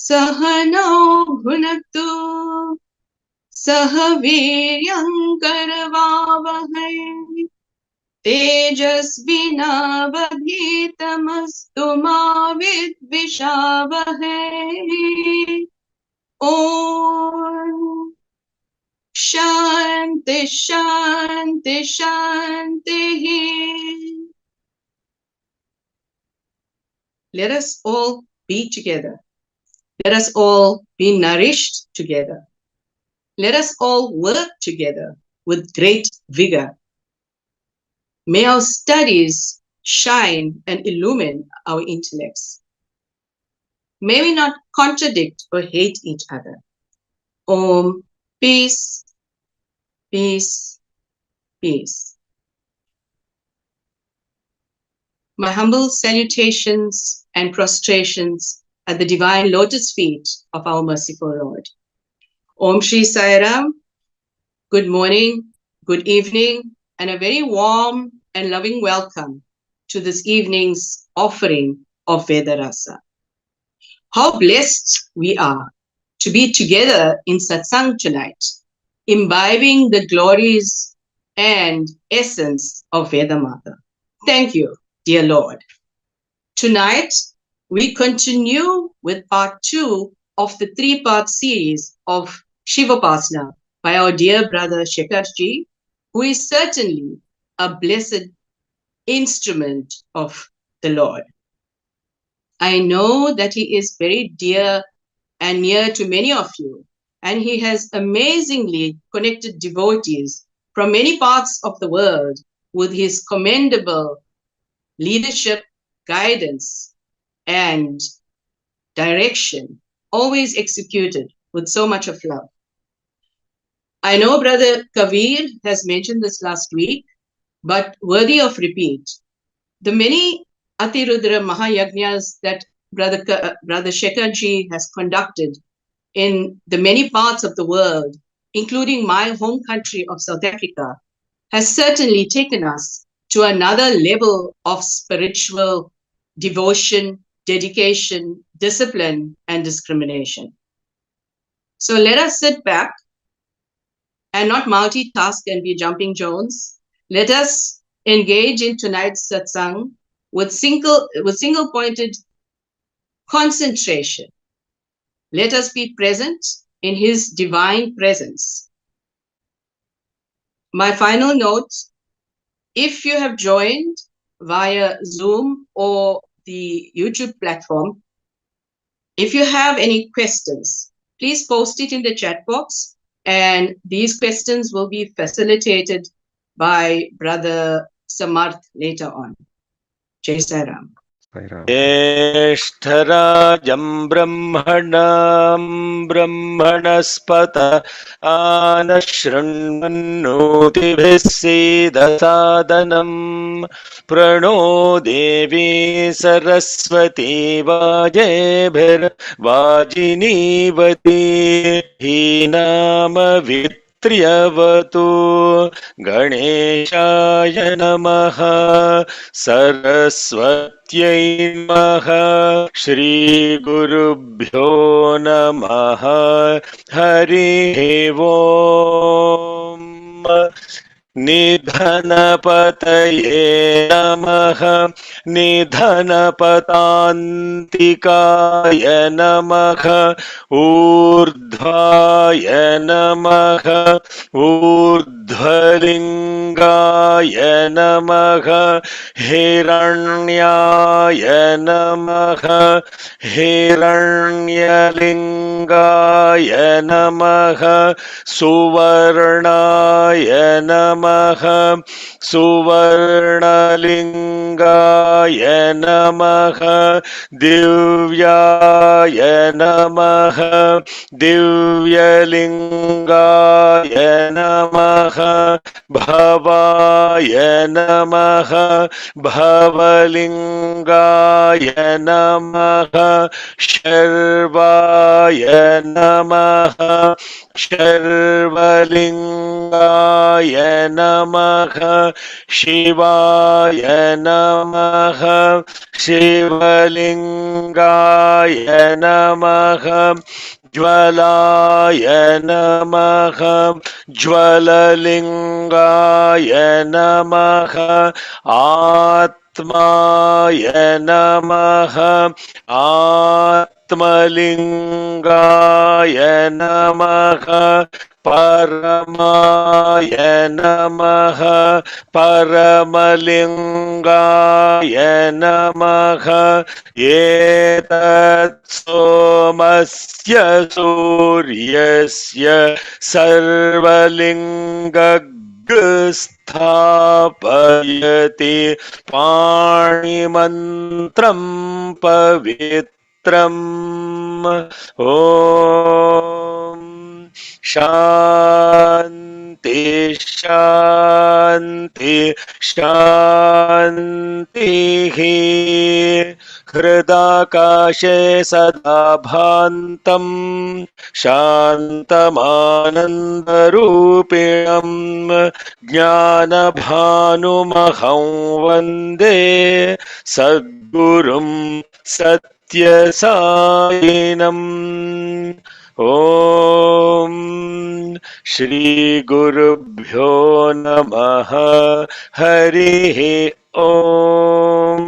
सहनौ भुनक्तु सह वीर्यं करवावहै तेजस्विनावधीतमस्तु मा विद्विषावहै। ॐ शान्ति शान्ति शान्तिः. Let us all be together. Let us all be nourished together. Let us all work together with great vigor. May our studies shine and illumine our intellects. May we not contradict or hate each other. Om, peace, peace, peace. My humble salutations and prostrations at the divine lotus feet of our merciful Lord. Om Shri Sai Ram. Good morning, good evening, and a very warm and loving welcome to this evening's offering of Vedarasa. How blessed we are to be together in satsang tonight, imbibing the glories and essence of Vedamata. Thank you, dear Lord. Tonight, we continue with part 2 of the 3-part series of Shivopasana by our dear brother Shekarji, who is certainly a blessed instrument of the Lord. I know that he is very dear and near to many of you, and he has amazingly connected devotees from many parts of the world with his commendable leadership, guidance, and direction, always executed with so much of love. I know Brother Kavir has mentioned this last week, but worthy of repeat. The many Atirudra Mahayagnyas that Brother Shekarji has conducted in the many parts of the world, including my home country of South Africa, has certainly taken us to another level of spiritual devotion, dedication, discipline, and discrimination. So let us sit back and not multitask and be jumping Jones. Let us engage in tonight's satsang with single-pointed concentration. Let us be present in his divine presence. My final note, if you have joined via Zoom or the YouTube platform, if you have any questions, please post it in the chat box, and these questions will be facilitated by Brother Samarth later on. Jai Sai Ram. ज्येष्ठराजं ब्रह्मणां ब्रह्मणस्पत आनशृण्वन्नोतिभिः सीदसादनम् प्रणो देवी सरस्वती वाजेभिर्वाजिनीवती हीनामवित् त्र्यवतु गणेशाय नमः सरस्वत्यै नमः श्रीगुरुभ्यो नमः हरिः ओम् निधनपतये नमः निधनपतान्तिकाय नमः ऊर्ध्वाय नमः ऊर्ध्वलिङ्गाय नमः हिरण्याय नमः हिरण्यलिङ्गाय नमः सुवर्णाय नमः सुवर्णलिङ्गाय नमः दिव्याय नमः दिव्यलिङ्गाय नमः भवाय नमः भवलिङ्गाय नमः शर्वाय नमः शर्वलिङ्गाय Namaha Shivaya Namaha Shivalingaya Namaha Jwalaya Namaha Jwalalingaya Namaha Atmaya Namaha Atmalingaya Namaha Paramaya Namaha Paramalingaya Namaha Etat Somasya Suryasya Sarvalinga स्थापयति पाणिमन्त्रं पवित्रम् ॐ शान्ति शान्ति शान्तिः हृदाकाशे सदा भान्तम् शान्तमानन्दरूपिणम् ज्ञानभानुमहं वन्दे सद्गुरुं सत्यसायिनम् ॐ श्रीगुरुभ्यो नमः हरिः ॐ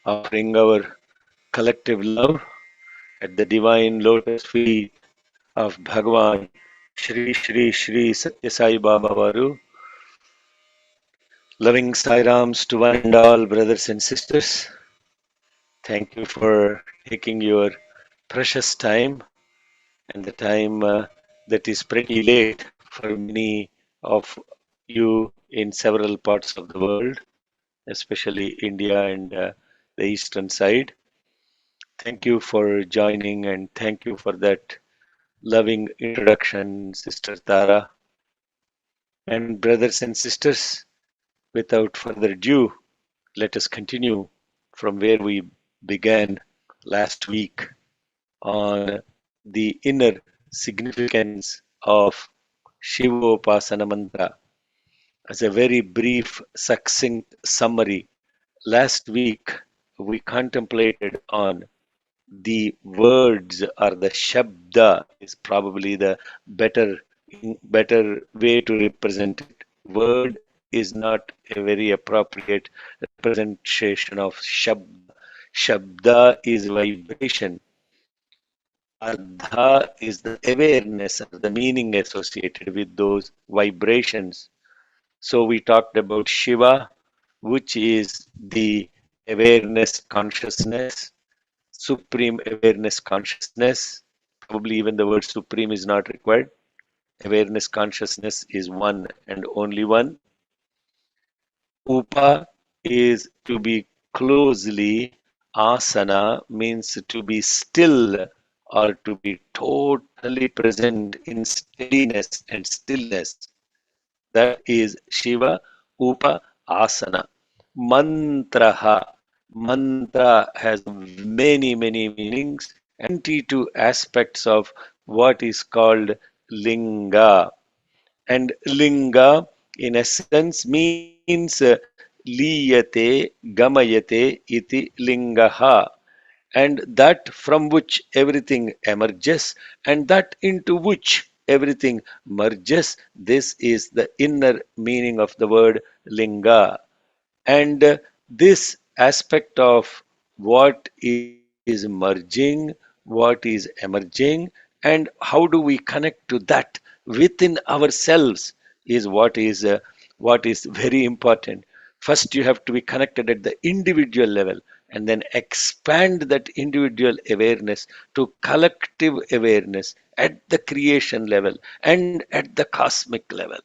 offering our collective love at the divine lotus feet of Bhagwan Shri Shri Shri Satya Sai Baba Varu. Loving Sai Rams to one and all brothers and sisters. Thank you for taking your precious time and the time that is pretty late for many of you in several parts of the world, especially India and the eastern side. Thank you for joining and thank you for that loving introduction, Sister Tara. And brothers and sisters, without further ado, let us continue from where we began last week on the inner significance of Shivopasana Mantra. As a very brief, succinct summary, last week we contemplated on the words or the shabda is probably the better way to represent it. Word is not a very appropriate representation of shabda. Shabda is vibration. Ardha is the awareness or the meaning associated with those vibrations. So we talked about Shiva, which is the awareness consciousness, supreme awareness consciousness. Probably even the word supreme is not required. Awareness consciousness is one and only one. Upa is to be closely, asana means to be still or to be totally present in steadiness and stillness. That is Shiva Upa Asana. Mantraha. Mantra has many meanings and 22 aspects of what is called linga. And linga, in essence, means liyate, gamayate iti lingaha, and that from which everything emerges and that into which everything merges. This is the inner meaning of the word linga. And this aspect of what is merging, what is emerging, and how do we connect to that within ourselves is what is very important. First, you have to be connected at the individual level and then expand that individual awareness to collective awareness at the creation level and at the cosmic level,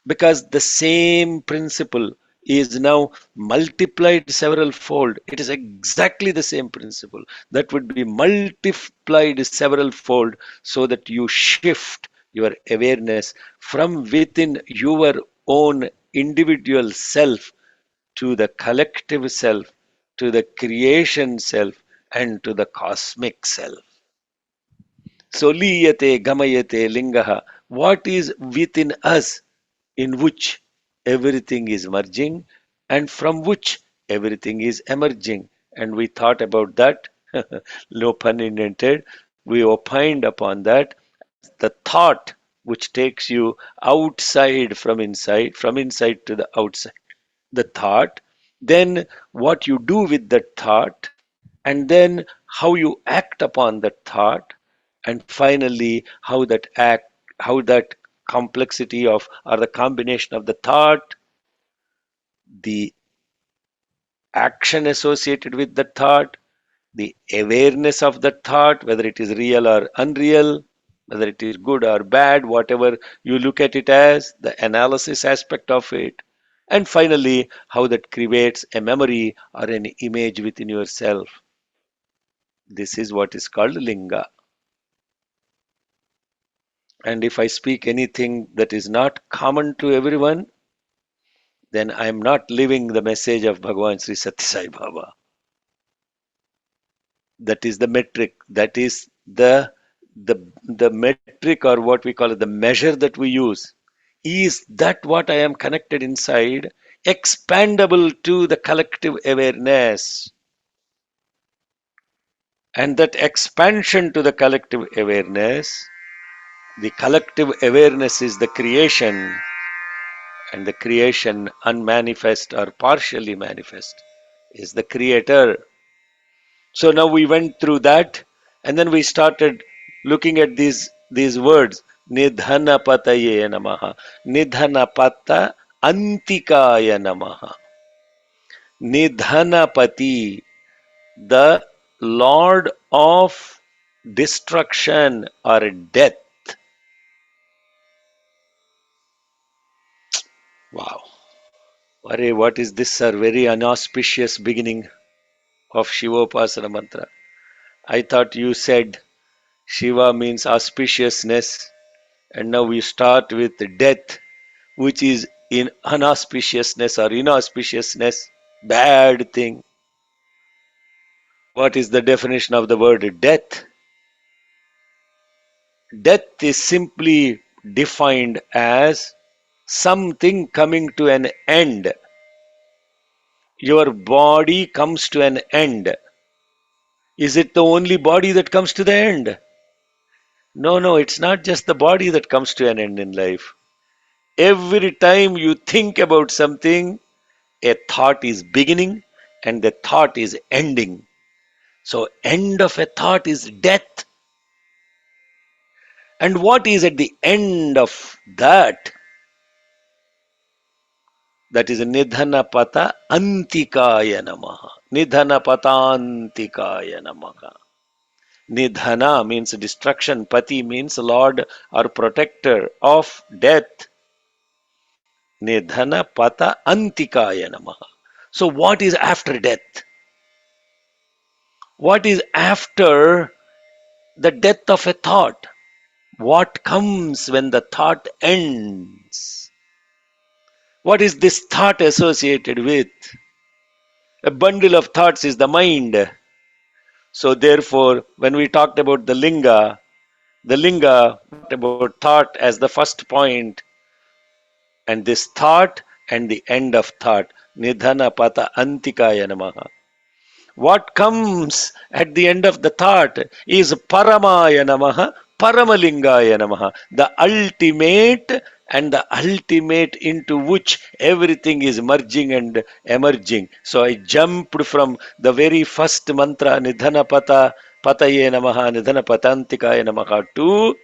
because the same principle is now multiplied several fold. It is exactly the same principle that would be multiplied several fold so that you shift your awareness from within your own individual self to the collective self, to the creation self, and to the cosmic self. So liyate gamayate lingaha. What is within us in which everything is merging and from which everything is emerging. And we thought about that, no pun intended. We opined upon that as the thought which takes you outside from inside to the outside. The thought, then what you do with that thought, and then how you act upon that thought, and finally how that complexity of or the combination of the thought, the action associated with the thought, the awareness of the thought, whether it is real or unreal, whether it is good or bad, whatever you look at it as, the analysis aspect of it, and finally how that creates a memory or an image within yourself. This is what is called linga. And if I speak anything that is not common to everyone, then I am not living the message of Bhagavan Sri Satya Sai Baba. That is the metric. That is the metric, or what we call it, the measure that we use. Is that what I am connected inside, expandable to the collective awareness? And that expansion to the collective awareness is the creation, and the creation, unmanifest or partially manifest, is the creator. So now we went through that, and then we started looking at these words. Nidhanapataye namaha. Nidhanapata antikaya namaha. Nidhanapati, the Lord of destruction or death. Wow. Arey, what is this, sir? Very inauspicious beginning of Shivopasana Mantra. I thought you said Shiva means auspiciousness, and now we start with death, which is in unauspiciousness or inauspiciousness, bad thing. What is the definition of the word death? Death is simply defined as something coming to an end. Your body comes to an end. Is it the only body that comes to the end? No, no, it's not just the body that comes to an end in life. Every time you think about something, a thought is beginning and the thought is ending. So, end of a thought is death. And what is at the end of that? That is Nidhanapata Antikaya Namaha. Nidhanapatantikaya Namaha. Nidhana means destruction. Pati means Lord or protector of death. Nidhana Pata Antikaya Namaha. So, what is after death? What is after the death of a thought? What comes when the thought ends? What is this thought associated with? A bundle of thoughts is the mind. So, therefore, when we talked about the linga, what about thought as the first point, and this thought and the end of thought. Nidhana Pata Antikaya Namaha. What comes at the end of the thought is Paramaya Namaha, Paramalingaya Namaha, the ultimate, and the ultimate into which everything is merging and emerging. So I jumped from the very first mantra, Nidhana Pata Pataye Namaha, Nidhana Patantikaya Namaha, to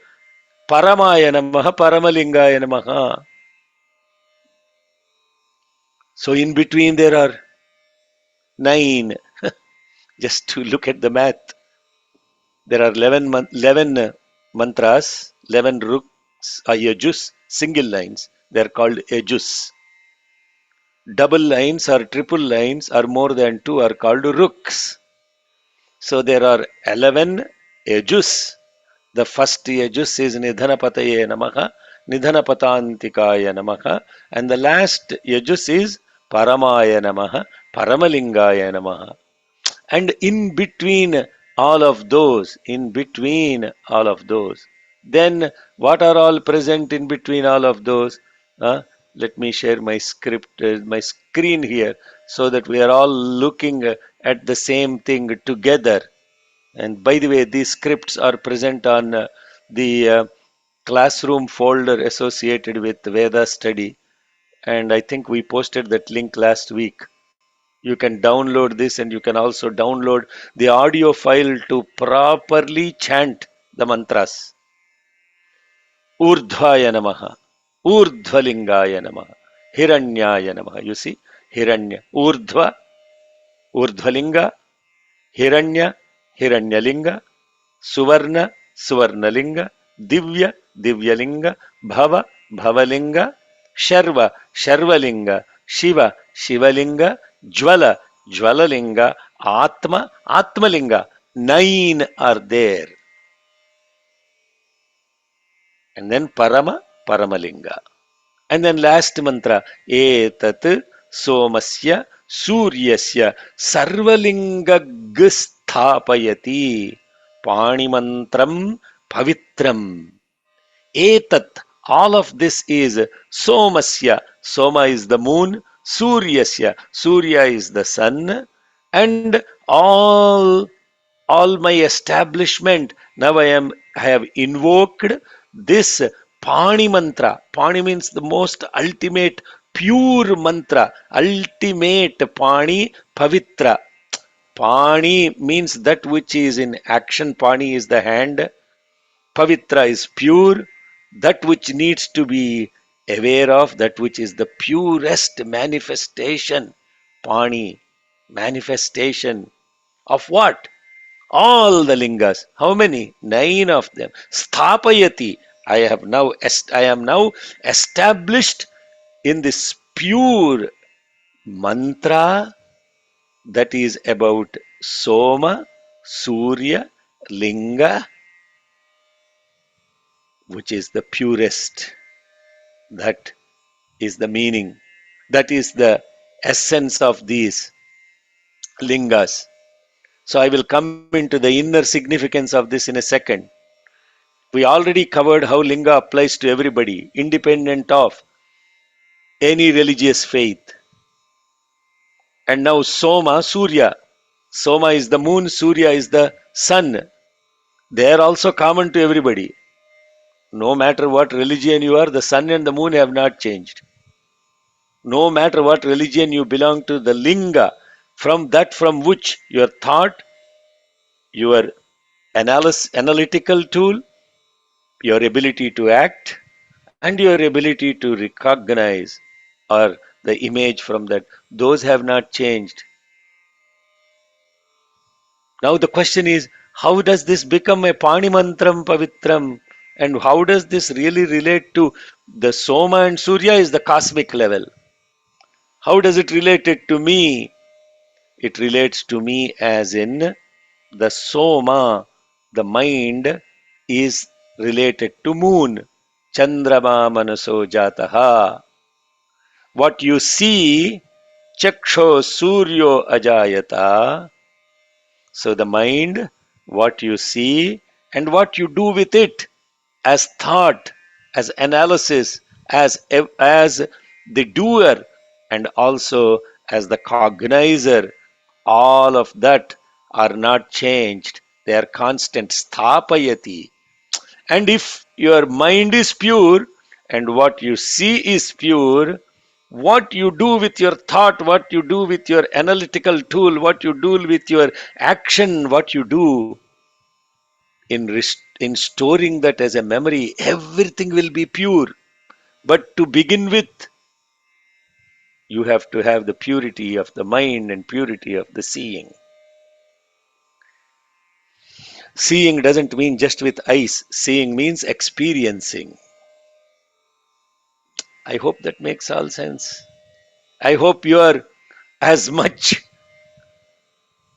Paramaya Namaha, Paramalingaya Namaha. So in between there are 9. Just to look at the math, there are 11 mantras, 11 ruks, yajus, single lines. They are called yajus. Double lines or triple lines or more than 2 are called ruks. So there are 11 yajus. The first yajus is Nidhanapataye Namaha, Nidhanapatantikaya Namaha, and the last yajus is Paramaya Namaha, Paramalingaya Namaha. And in between all of those, in between all of those. Then what are all present in between all of those? Uh, Let me share my script, my screen here, so that we are all looking at the same thing together. And by the way, these scripts are present on the classroom folder associated with Veda study. And I think we posted that link last week. You can download this, and you can also download the audio file to properly chant the mantras. Urdhvaya namaha, Urdhvalingaya namaha, Hiranyaya namaha. You see, Hiranya, Urdhva, Urdhvalinga, Hiranya, Hiranyalinga, Suvarna, Suvarnalinga, Divya, Divyalinga, Bhava, Bhavalinga, Sharva, Sharvalinga, Shiva, Shivalinga, Jvala, Jwalalinga, Atma, Atmalinga. Nine are there. And then Parama, Paramalinga. And then last mantra, Etat Somasya Suryasya Sarvalinga Sthapayati Panimantram Pavitram. Etat, all of this is Somasya. Soma is the moon, Suryasya, Surya is the sun, and all my establishment. Now I have invoked this Pani mantra. Pani means the most ultimate pure mantra, ultimate Pani Pavitra. Pani means that which is in action. Pani is the hand. Pavitra is pure, that which needs to be aware of, that which is the purest manifestation. Pani, manifestation of what? All the lingas. How many? Nine of them. Sthapayati. I am now established in this pure mantra that is about Soma, Surya, Linga, which is the purest. That is the meaning. That is the essence of these lingas. So I will come into the inner significance of this in a second. We already covered how linga applies to everybody, independent of any religious faith. And now Soma, Surya. Soma is the moon, Surya is the sun. They are also common to everybody. No matter what religion you are, the sun and the moon have not changed. No matter what religion you belong to, the linga, from which your thought, your analytical tool, your ability to act, and your ability to recognize or the image from that, those have not changed. Now the question is, how does this become a Panimantram Pavitram? And how does this really relate to the Soma and Surya is the cosmic level? How does it relate it to me? It relates to me as in the Soma, the mind, is related to moon. Chandrama manaso jataha. What you see, chaksho suryo ajayata. So the mind, what you see and what you do with it as thought, as analysis, as the doer, and also as the cognizer, all of that are not changed. They are constant. Sthapayati. And if your mind is pure and what you see is pure, what you do with your thought, what you do with your analytical tool, what you do with your action, what you do in storing that as a memory, everything will be pure. But to begin with, you have to have the purity of the mind and purity of the seeing. Seeing doesn't mean just with eyes, seeing means experiencing. I hope that makes all sense. I hope you are as much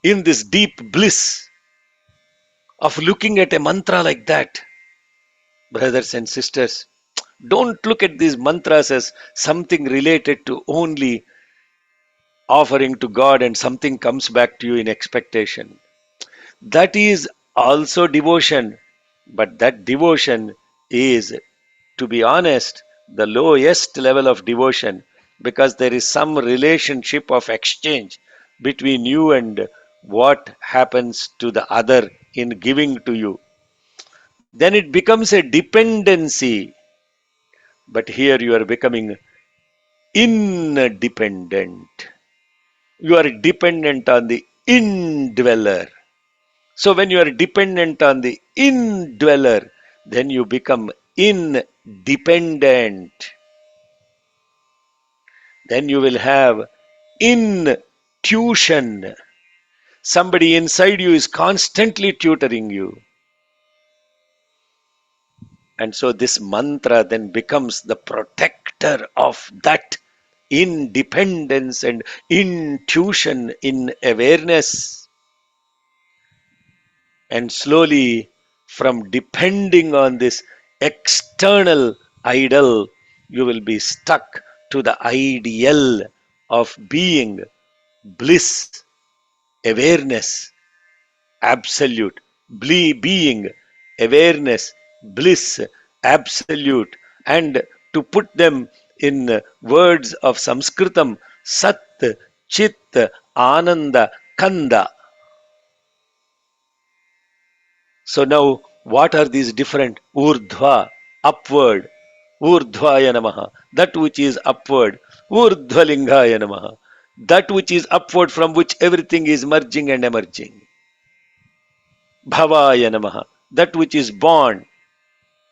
in this deep bliss of looking at a mantra like that. Brothers and sisters, don't look at these mantras as something related to only offering to God and something comes back to you in expectation. That is also devotion, but that devotion is, to be honest, the lowest level of devotion, because there is some relationship of exchange between you and what happens to the other in giving to you. Then it becomes a dependency. But here you are becoming independent. You are dependent on the indweller. So when you are dependent on the indweller, then you become independent. Then you will have intuition. Somebody inside you is constantly tutoring you. And so this mantra then becomes the protector of that independence and intuition in awareness. And slowly, from depending on this external idol, you will be stuck to the ideal of being bliss, awareness, absolute, being, awareness, bliss, absolute. And to put them in words of Sanskritam, Sat, Chit, Ananda, Kanda. So now, what are these different? Urdhva, upward, Urdhvaya Namaha, that which is upward, Urdhvalingaya Namaha, that which is upward from which everything is merging and emerging. Bhavaya Namaha, that which is born,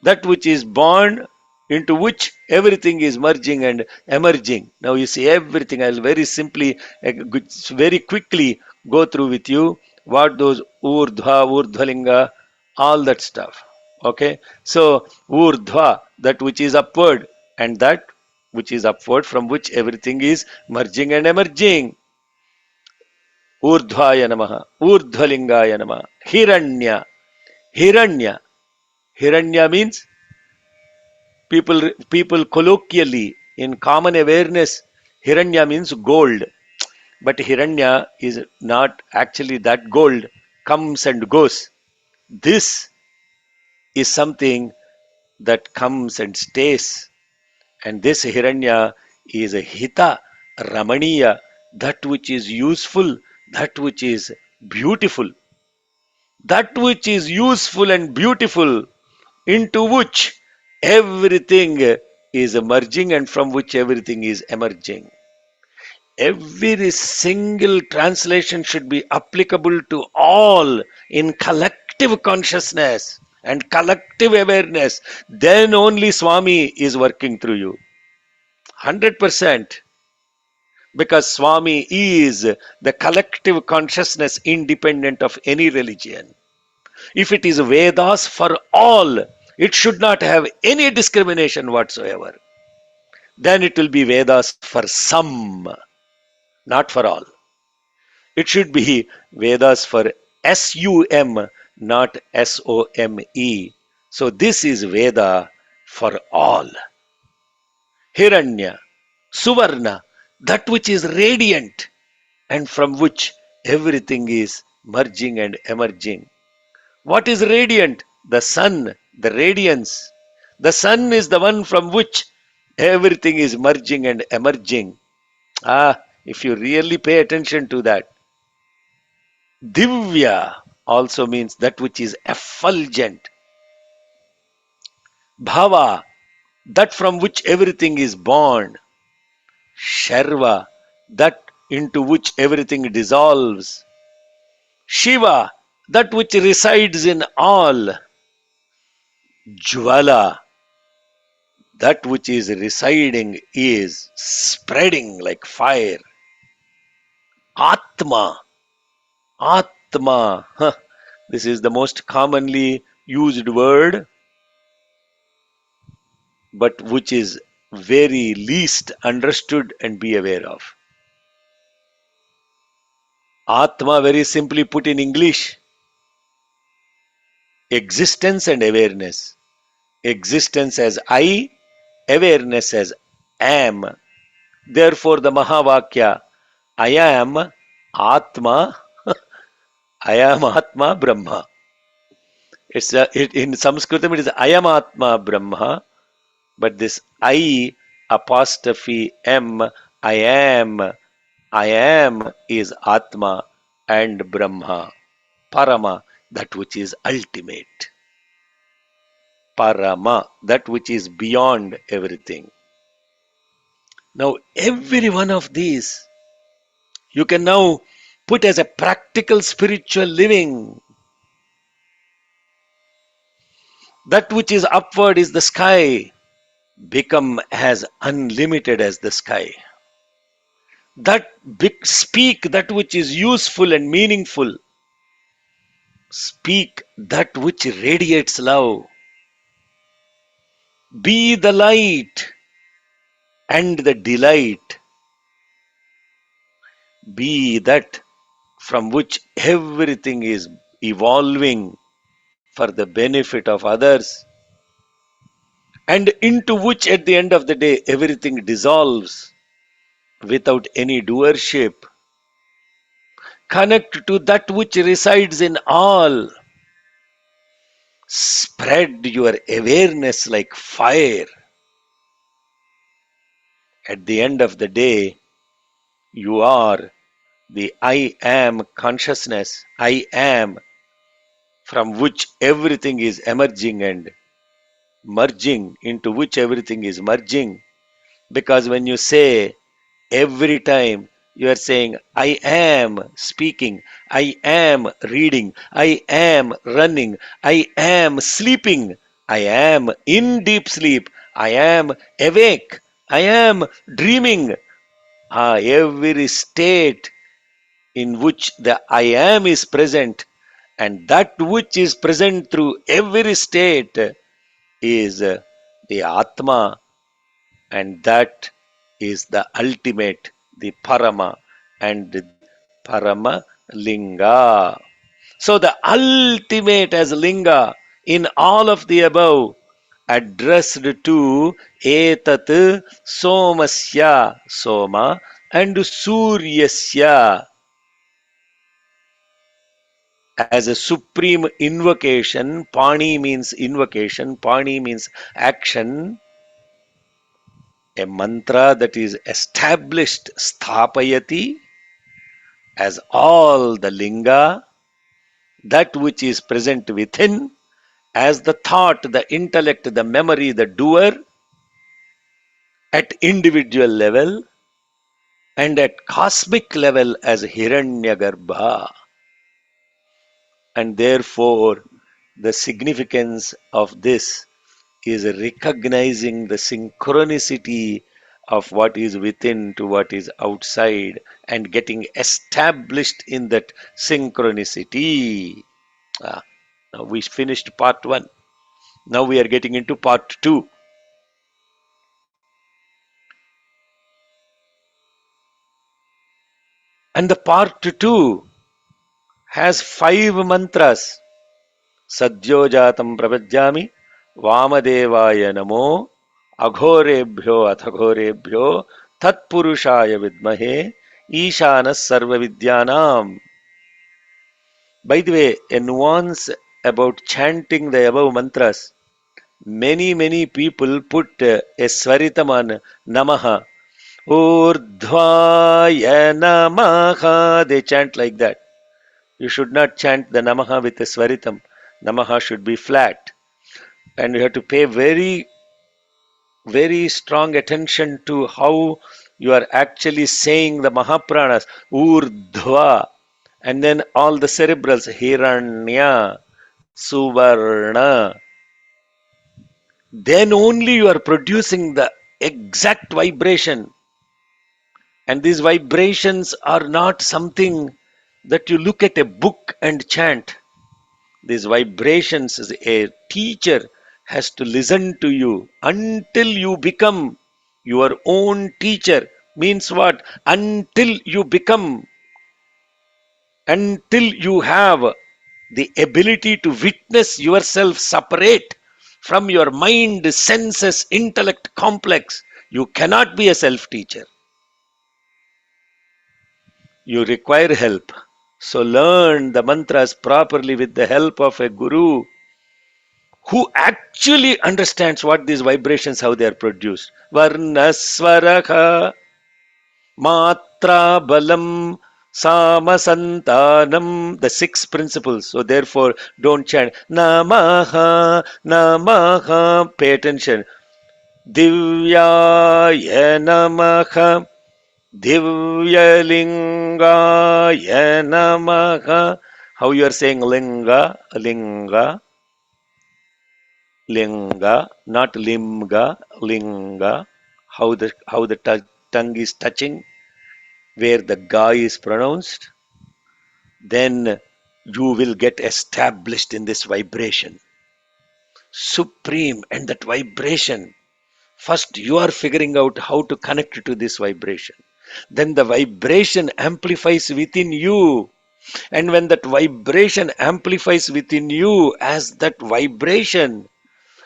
that which is born into which everything is merging and emerging. Now you see everything. I'll very simply, very quickly go through with you what those urdhva, urdhvalinga, all that stuff. Okay, so urdhva, that which is upward, and that which is upward from which everything is merging and emerging. Urdhvaya namaha, urdhvalingaya namaha, hiranya, hiranya. Hiranya means people colloquially in common awareness, hiranya means gold, but hiranya is not actually that gold, comes and goes. This is something that comes and stays, and this hiranya is a hita ramaniya, that which is useful, that which is beautiful, that which is useful and beautiful, into which everything is emerging and from which everything is emerging. Every single translation should be applicable to all in collective consciousness and collective awareness. Then only Swami is working through you. 100%. Because Swami is the collective consciousness independent of any religion. If it is Vedas for all, it should not have any discrimination whatsoever. Then it will be Vedas for some, not for all. It should be Vedas for SUM, not SOME. So this is Veda for all. Hiranya, Suvarna, that which is radiant and from which everything is merging and emerging. What is radiant? The sun, the radiance. The sun is the one from which everything is merging and emerging. If you really pay attention to that. Divya also means that which is effulgent. Bhava, that from which everything is born. Sharva, that into which everything dissolves. Shiva, that which resides in all. Jvala, that which is residing is spreading like fire. Atma, Atma, this is the most commonly used word, but which is very least understood and be aware of. Atma, very simply put in English, existence and awareness. Existence as I, awareness as am. Therefore, the Mahavakya, I am Atma, I am Atma Brahma. In Sanskritam it is I am Atma Brahma, but this I apostrophe M, I am, I am is Atma and Brahma, Parama, that which is ultimate. Parama, that which is beyond everything. Now, every one of these you can now put as a practical spiritual living. That which is upward is the sky, become as unlimited as the sky. Speak that which is useful and meaningful. Speak that which radiates love. Be the light and the delight. Be that from which everything is evolving for the benefit of others, and into which at the end of the day everything dissolves without any doership. Connect to that which resides in all. Spread your awareness like fire. At the end of the day, you are the I am consciousness. I am, from which everything is emerging and merging, into which everything is merging. Because when you say every time, you are saying, I am speaking, I am reading, I am running, I am sleeping, I am in deep sleep, I am awake, I am dreaming. Every state in which the I am is present, and that which is present through every state is the Atma, and that is the ultimate, the Parama, and the Parama Linga. So the ultimate as Linga in all of the above addressed to Etat Somasya, Soma, and Suryasya as a supreme invocation. Pani means invocation, Pani means action, a mantra that is established, sthapayati, as all the linga, that which is present within, as the thought, the intellect, the memory, the doer, at individual level and at cosmic level as Hiranyagarbha. And therefore, the significance of this is recognizing the synchronicity of what is within to what is outside and getting established in that synchronicity. Ah, now we finished part 1. Now we are getting into part 2. And the part 2 has 5 mantras. Sadyojatam prapajyami, Vamadevaya namo, Aghorebhyo athagorebhyo, Tatpurushaya vidmahe, Ishanas sarva vidyanam. By the way, a nuance about chanting the above mantras. Many people put a swaritam on Namaha. Urdhvaya Namaha. They chant like that. You should not chant the Namaha with a swaritam. Namaha should be flat. And you have to pay very strong attention to how you are actually saying the Mahapranas. Urdhva. And then all the cerebrals. Hiranya. Suvarna. Then only you are producing the exact vibration. And these vibrations are not something that you look at a book and chant. These vibrations, a teacher has to listen to you until you become your own teacher. Means what? Until you have the ability to witness yourself separate from your mind, senses, intellect complex, you cannot be a self teacher. You require help. So learn the mantras properly with the help of a guru who actually understands what these vibrations, how they are produced. Varnasvaraka matra balam samasantanam, the six principles. So therefore, don't chant namaha, namaha. Pay attention. Divyaya namaha, divyalingaya namaha. How you are saying linga, linga, linga, not limga, linga. How the tongue is touching, where the ga is pronounced, then you will get established in this vibration. Supreme, and that vibration. First, you are figuring out how to connect to this vibration. Then the vibration amplifies within you. And when that vibration amplifies within you, as that vibration,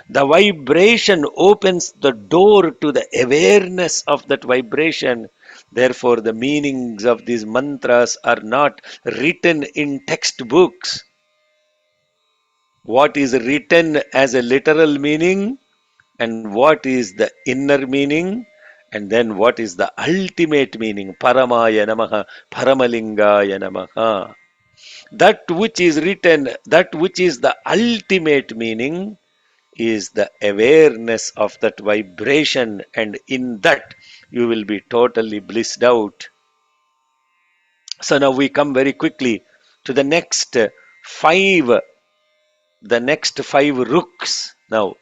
the vibration opens the door to the awareness of that vibration. Therefore, the meanings of these mantras are not written in textbooks. What is written as a literal meaning, and what is the inner meaning, and then what is the ultimate meaning. Paramaya namaha, Paramalingaya namaha. That which is written, that which is the ultimate meaning, is the awareness of that vibration, and in that you will be totally blissed out. So now we come very quickly to five, the next five rooks now.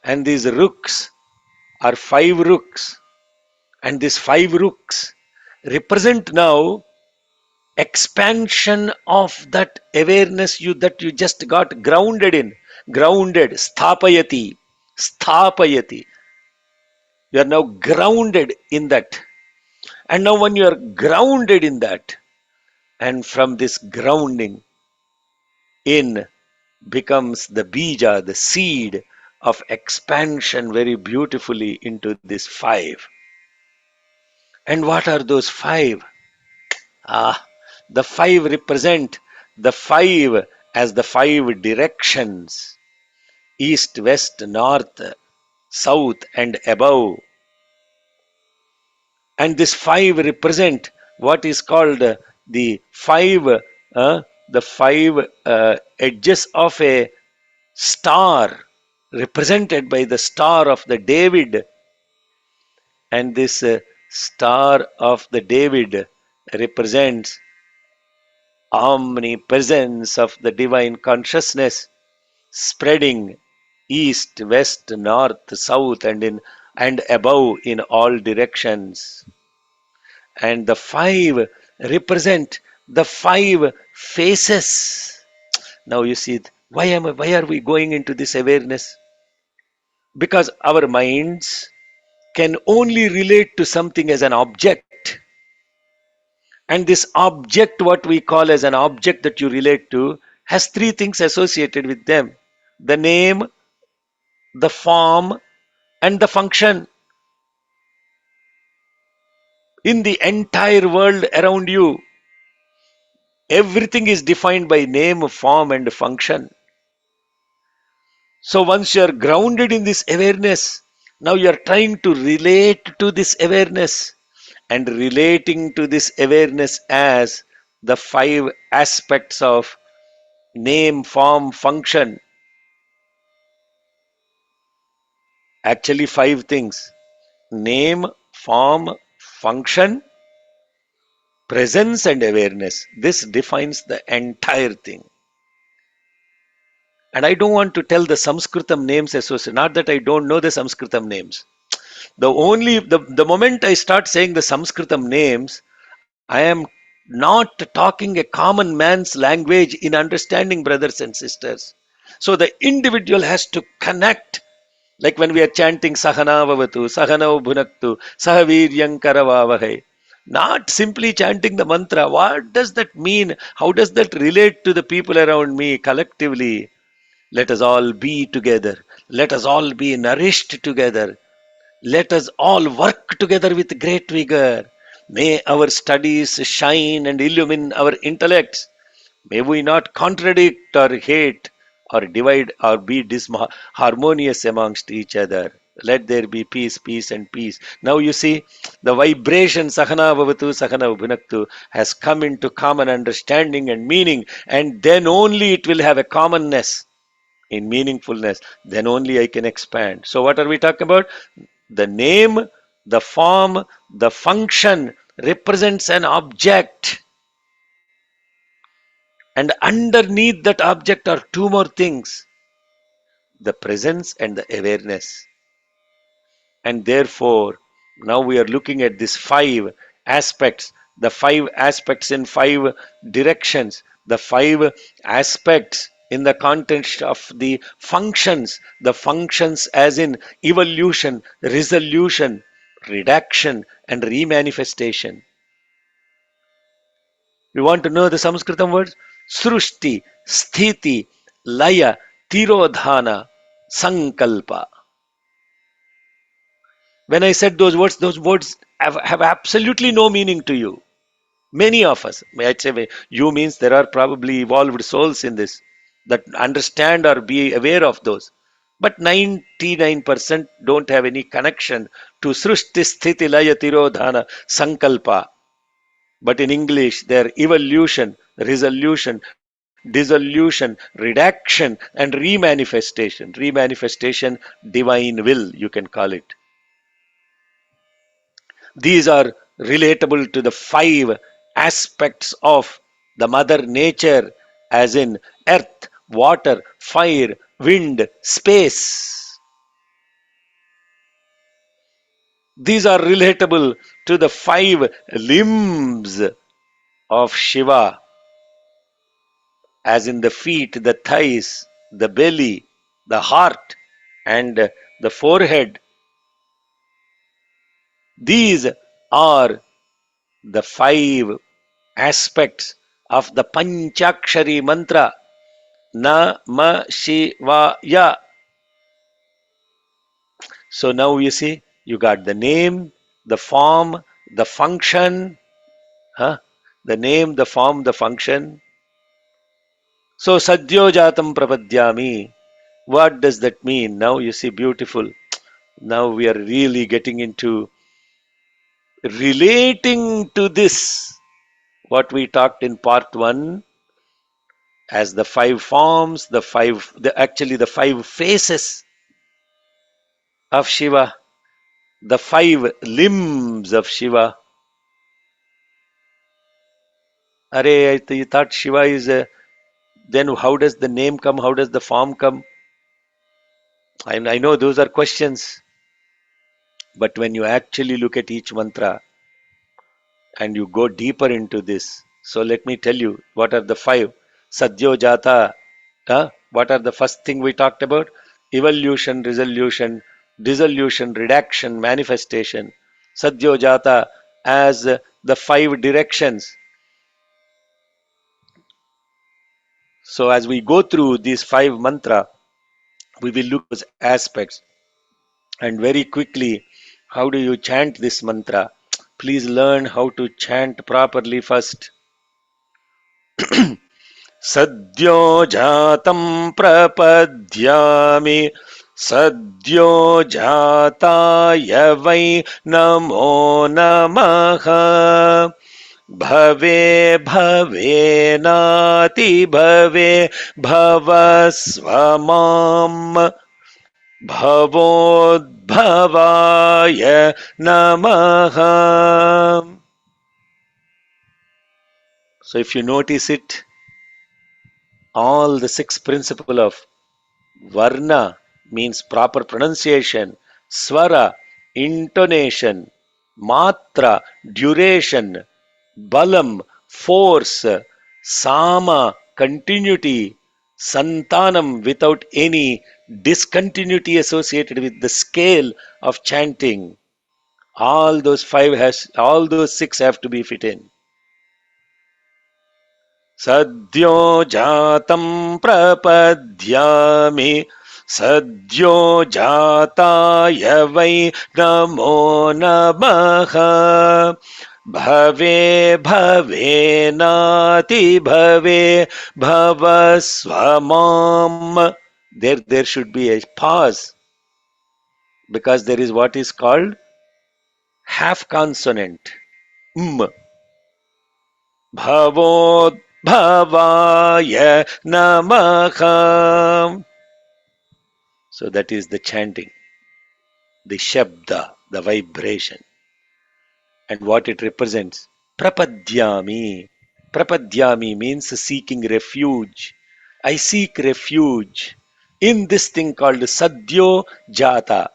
And these rooks are five rooks. And these five rooks represent now expansion of that awareness that you just got grounded in. Grounded, sthapayati, sthapayati. You are now grounded in that. And now when you are grounded in that, and from this grounding in becomes the bija, the seed of expansion very beautifully into these five. And what are those five? Ah, the five represent the five as the five directions: east, west, north, south, and above. And this five represent what is called the five edges of a star, represented by the star of the David. And this star of the David represents omnipresence of the divine consciousness, spreading east, west, north, south, and above in all directions. And the five represent the five faces. Now you see, why are we going into this awareness? Because our minds can only relate to something as an object. And this object, what we call as an object that you relate to, has three things associated with them: the name, the form, and the function. In the entire world around you, everything is defined by name, form, and function. So once you are grounded in this awareness, now you are trying to relate to this awareness, and relating to this awareness as the five aspects of name, form, function. Actually, five things: name, form, function, presence, and awareness. This defines the entire thing. And I don't want to tell the Sanskritam names associated. Not that I don't know the Sanskritam names. The moment I start saying the Sanskritam names, I am not talking a common man's language in understanding, brothers and sisters. So the individual has to connect. Like when we are chanting Sahana Vavatu, Sahana Bhunaktu, Sahaviryam Karavavahe. Not simply chanting the mantra. What does that mean? How does that relate to the people around me collectively? Let us all be together. Let us all be nourished together. Let us all work together with great vigor. May our studies shine and illumine our intellects. May we not contradict or hate or divide or be disharmonious amongst each other. Let there be peace, peace, and peace. Now you see, the vibration Sahana Bhavatu, Sahana Bhunaktu has come into common understanding and meaning, and then only it will have a commonness in meaningfulness. Then only I can expand. So, what are we talking about? The name, the form, the function represents an object, and underneath that object are two more things: the presence and the awareness. And therefore, now we are looking at these five aspects, the five aspects in five directions, the five aspects in the context of the functions as in evolution, resolution, reduction, and remanifestation. We want to know the Sanskritam words: Srushti, Sthiti, Laya, Tirodhana, Sankalpa. When I said those words have absolutely no meaning to you. Many of us, may I say, you means there are probably evolved souls in this that understand or be aware of those. But 99% don't have any connection to Srushti, Sthiti, Laya, Tirodhana, Sankalpa. But in English, they're evolution, resolution, dissolution, redaction, and remanifestation. Remanifestation, divine will, you can call it. These are relatable to the five aspects of the Mother Nature, as in earth, water, fire, wind, space. These are relatable to the five limbs of Shiva, as in the feet, the thighs, the belly, the heart, and the forehead. These are the five aspects of the Panchakshari mantra, Nama Shivaya. So now you see, you got the name, the form, the function, huh? The name, the form, the function. So Sadhyo Jatam Prapadyami. What does that mean? Now you see, beautiful. Now we are really getting into relating to this, what we talked in part one, as the five forms, actually the five faces of Shiva, the five limbs of Shiva. You thought Shiva is then how does the name come? How does the form come? I know those are questions, but when you actually look at each mantra and you go deeper into this, so let me tell you what are the five. Sadhyo Jata. What are the first thing we talked about? Evolution, resolution, dissolution, redaction, manifestation. Sadhyo Jata as the five directions. So as we go through these five mantra, we will look at those aspects. And very quickly, how do you chant this mantra? Please learn how to chant properly first. सद्यो जातं प्रपद्यामि सद्यो जाताय वै नमो नमः भवे भवेनाति भवे भवस्व माम् भवोद्भवाय नमः. So if you notice it, all the six principle of Varna means proper pronunciation, Swara, intonation, Matra, duration, Balam, force, Sama, continuity, Santanam, without any discontinuity associated with the scale of chanting. All those six have to be fit in. सद्यो जातं प्रपद्यामि सद्यो जाताय वै नमो नमः Bhave bhave nati bhave bhava swamam. There should be a pause because there is what is called half consonant. Bhavodbhavaya namaha. So that is the chanting, the shabda, the vibration, and what it represents. Prapadyami. Prapadyami means seeking refuge. I seek refuge in this thing called Sadhyo Jata.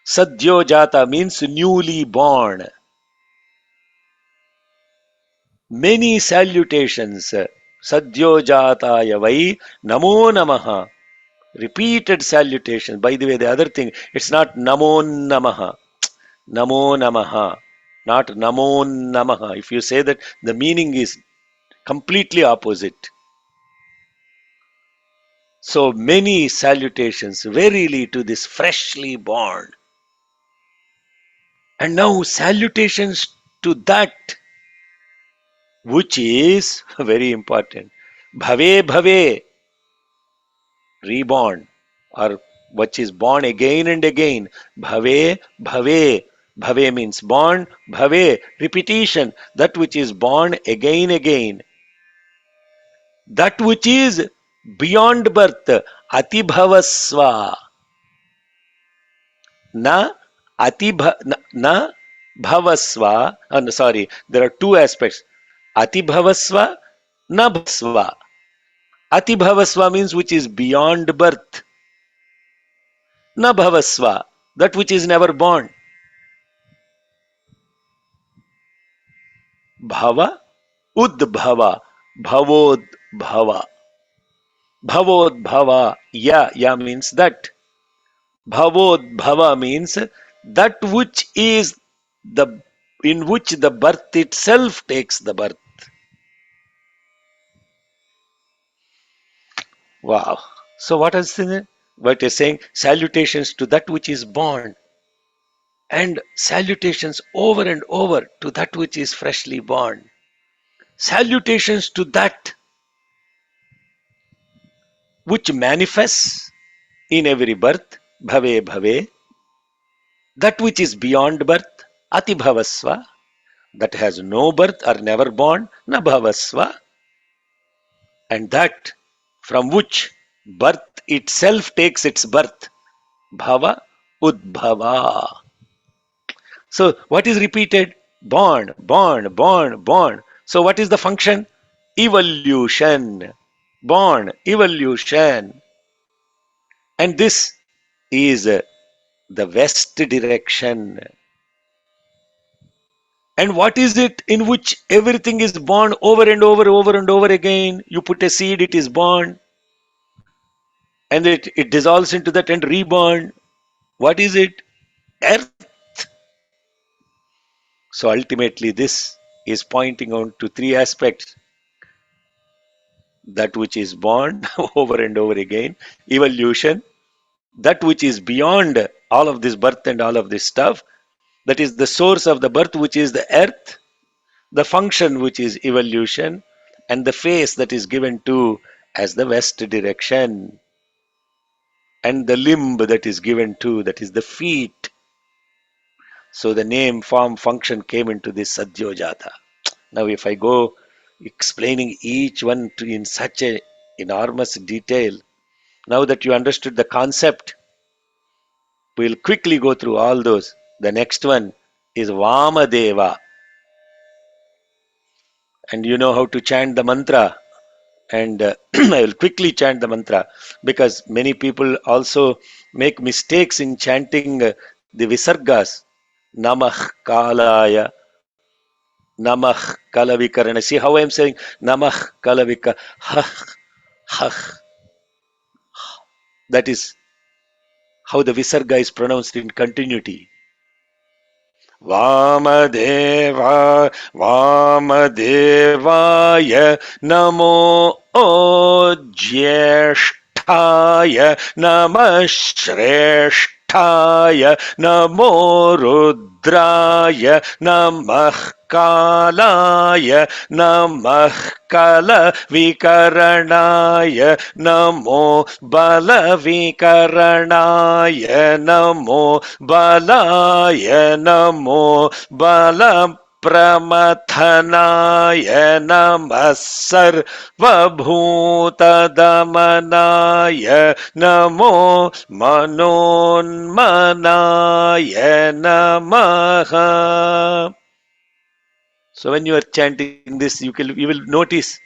Sadhyo Jata means newly born. Many salutations. Sadhyo Jataya Vai Namo Namaha. Repeated salutation. By the way, the other thing, it's not Namo Namaha. Namo Namaha. Not Namo Namaha. If you say that, the meaning is completely opposite. So many salutations verily to this freshly born. And now salutations to that which is very important. Bhave Bhave, reborn, or which is born again and again. Bhave Bhave. Bhave means born. Bhave, repetition. That which is born again. That which is beyond birth. Atibhavasva. Na na bhavasva. No, sorry, there are two aspects. Atibhavasva, na bhavasva. Atibhavasva means which is beyond birth. Na bhavasva, that which is never born. Bhava, udbhava, bhavodbhava. Bhavodbhava, ya means that. Bhavodbhava means that which is the in which the birth itself takes the birth. Wow. So what is it? What you're saying? Salutations to that which is born, and salutations over and over to that which is freshly born. Salutations to that which manifests in every birth, bhave bhave, that which is beyond birth, atibhavasva, that has no birth or never born, na bhavasva, and that from which birth itself takes its birth, bhava udbhava. So what is repeated? Born, born, born, born. So what is the function? Evolution. Born, evolution. And this is the west direction. And what is it in which everything is born over and over again? You put a seed, it is born, and it dissolves into that and reborn. What is it? Earth. So ultimately, this is pointing out to three aspects: that which is born over and over again, evolution, that which is beyond all of this birth and all of this stuff, that is the source of the birth, which is the earth, the function, which is evolution, and the face that is given to as the west direction, and the limb that is given to, that is the feet. So the name, form, function came into this Sadyojata. Now, if I go explaining each one in such a enormous detail, now that you understood the concept, we'll quickly go through all those. The next one is Vamadeva. And you know how to chant the mantra. And I will quickly chant the mantra because many people also make mistakes in chanting the Visargas. Namah Kalaya, Namah Kalavikarana. See how I am saying Namah Kalavika, Hah, Hah. That is how the Visarga is pronounced in continuity. Vamadeva, Vamadevaya, Namo Jyeshtaya, Namah Shrestha. नमो रुद्राय नमः कालाय नमः कलविकरणाय नमो बलविकरणाय नमो बलाय नमो बल प्रमथनाय नमः सर्वभूतदमनाय नमो मनोन्मनाय नमः. So when you are chanting this, you will notice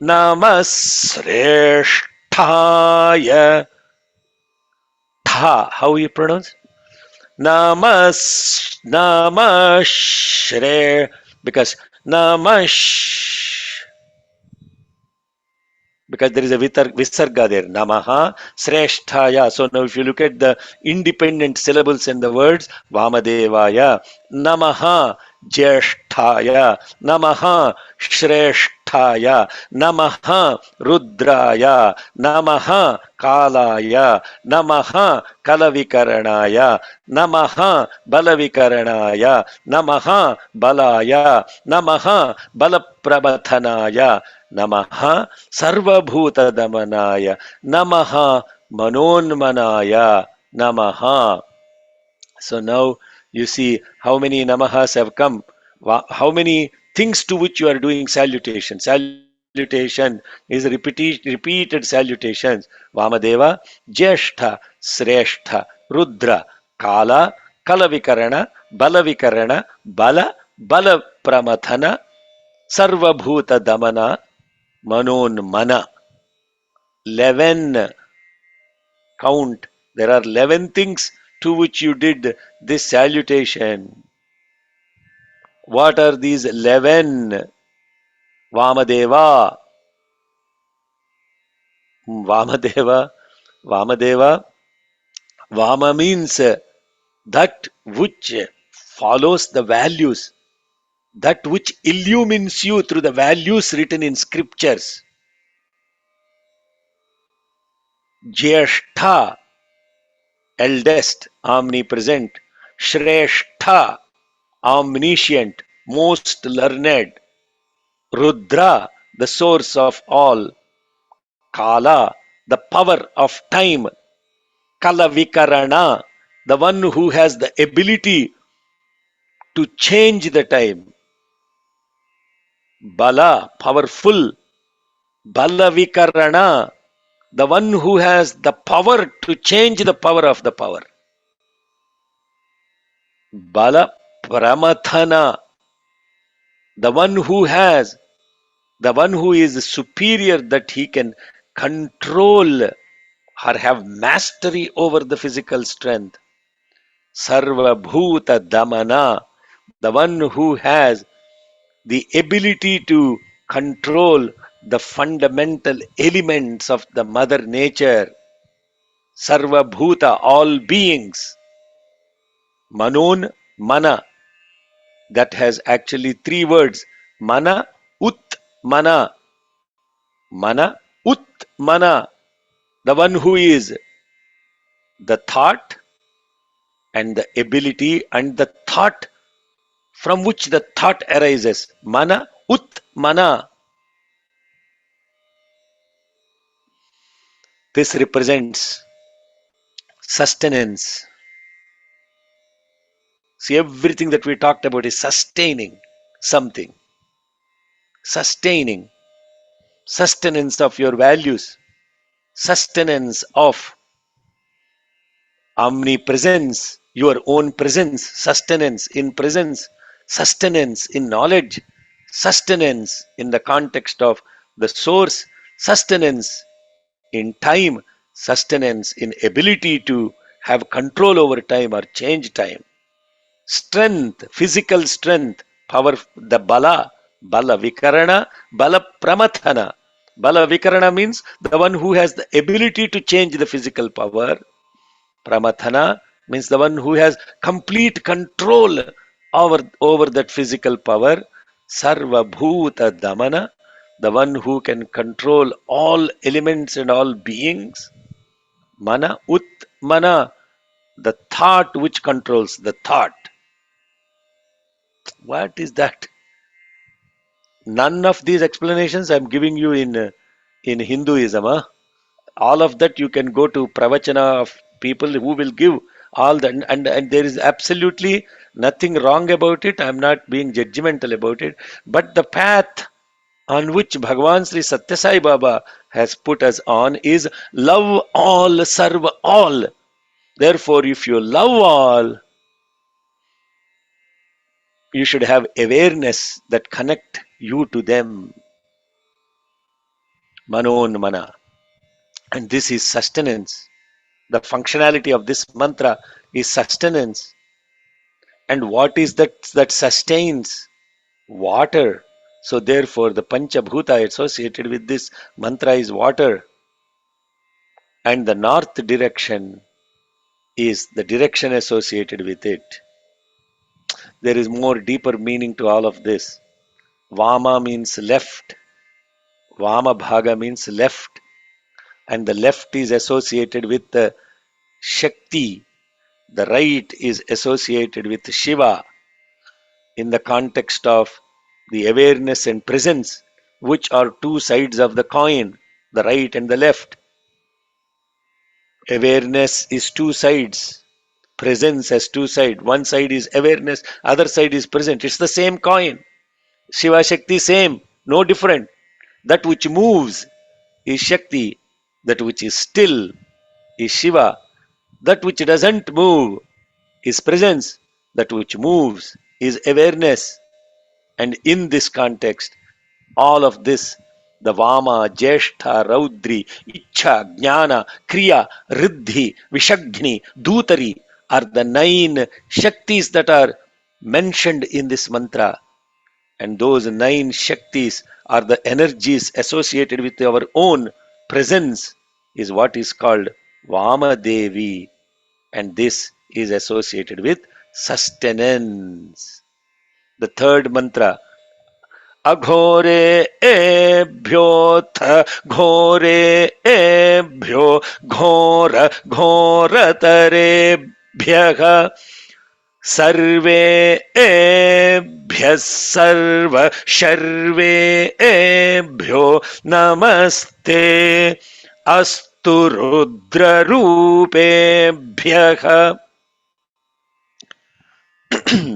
Namasreshthaya. Tha, how you pronounce? Namashre, because Namash, because there is a visarga there. Namaha Sresthaya. So now if you look at the independent syllables in the words, Vamadevaya, Namaha Jesthaya, Namaha Sresthaya, Namaha Rudraya, Namaha Kalaya, Namaha Kalavikaranaya, Namaha Balavikaranaya, Namaha Balaya, Namaha Balaprabhathanaya, Namaha Sarvabhuta Damanaya, Namaha Manonmanaya, Namaha. So now you see how many namahas have come, how many things to which you are doing salutation. Salutation is repeated salutations. Vamadeva, Jeshta, Sreshta, Rudra, Kala, Kalavikarana, Balavikarana, Bala, Bala Pramathana, Sarvabhuta Damana, Manon Mana. 11 count. There are 11 things to which you did this salutation. What are these 11? Vamadeva. Vamadeva. Vamadeva. Vama means that which follows the values, that which illumines you through the values written in scriptures. Jyeshtha, eldest, omnipresent. Shrestha, omniscient, most learned. Rudra, the source of all. Kala, the power of time. Kalavikarana, the one who has the ability to change the time. Bala, powerful. Balavikarana, the one who has the power to change the power of the power. Bala Pramathana, the one who has, the one who is superior, that he can control or have mastery over the physical strength. Sarva Bhuta Damana, the one who has the ability to control the fundamental elements of the mother nature. Sarva Bhuta, all beings. Manon, Mana, that has actually three words. Mana, Ut, Mana. Mana, Ut, Mana, the one who is the thought and the ability and the thought from which the thought arises. Mana, Ut, Mana. This represents sustenance. See, everything that we talked about is sustaining something. Sustaining. Sustenance of your values. Sustenance of omnipresence, your own presence, sustenance in presence, sustenance in knowledge, sustenance in the context of the source, sustenance in time, sustenance in ability to have control over time or change time, strength, physical strength, power, the bala, bala vikarana, bala pramathana. Bala vikarana means the one who has the ability to change the physical power. Pramathana means the one who has complete control over that physical power. Sarva Bhuta Damana, the one who can control all elements and all beings. Mana Ut Mana, The thought which controls the thought. What is that? None of these explanations I'm giving you in Hinduism. Huh? All of that you can go to pravachana of people who will give all that, and there is absolutely nothing wrong about it. I'm not being judgmental about it, but the path on which Bhagavan Sri Satya Sai Baba has put us on is love all, serve all. Therefore, if you love all, you should have awareness that connect you to them. Manon mana. And this is sustenance. The functionality of this mantra is sustenance. And what is that sustains? Water. So therefore the Panchabhuta associated with this mantra is water. And the north direction is the direction associated with it. There is more deeper meaning to all of this. Vama means left. Vama bhaga means left. And the left is associated with the Shakti. The right is associated with Shiva in the context of the awareness and presence, which are two sides of the coin, the right and the left. Awareness is two sides. Presence has two sides. One side is awareness, other side is present. It's the same coin. Shiva Shakti same, no different. That which moves is Shakti. That which is still is Shiva. That which doesn't move is presence. That which moves is awareness. And in this context, all of this, the Vama, Jeshtha, Raudri, Ichha, Jnana, Kriya, Riddhi, Vishagni, Dutari are the 9 Shaktis that are mentioned in this mantra. And those 9 Shaktis are the energies associated with our own presence, is what is called Vama Devi. And this is associated with sustenance. The third mantra, अघोरे एभ्योऽथ घोरे एभ्यो घोर घोरतरेभ्यः सर्वे एभ्यः सर्व शर्वे एभ्यो नमस्ते अस्तु रुद्ररूपेभ्यः.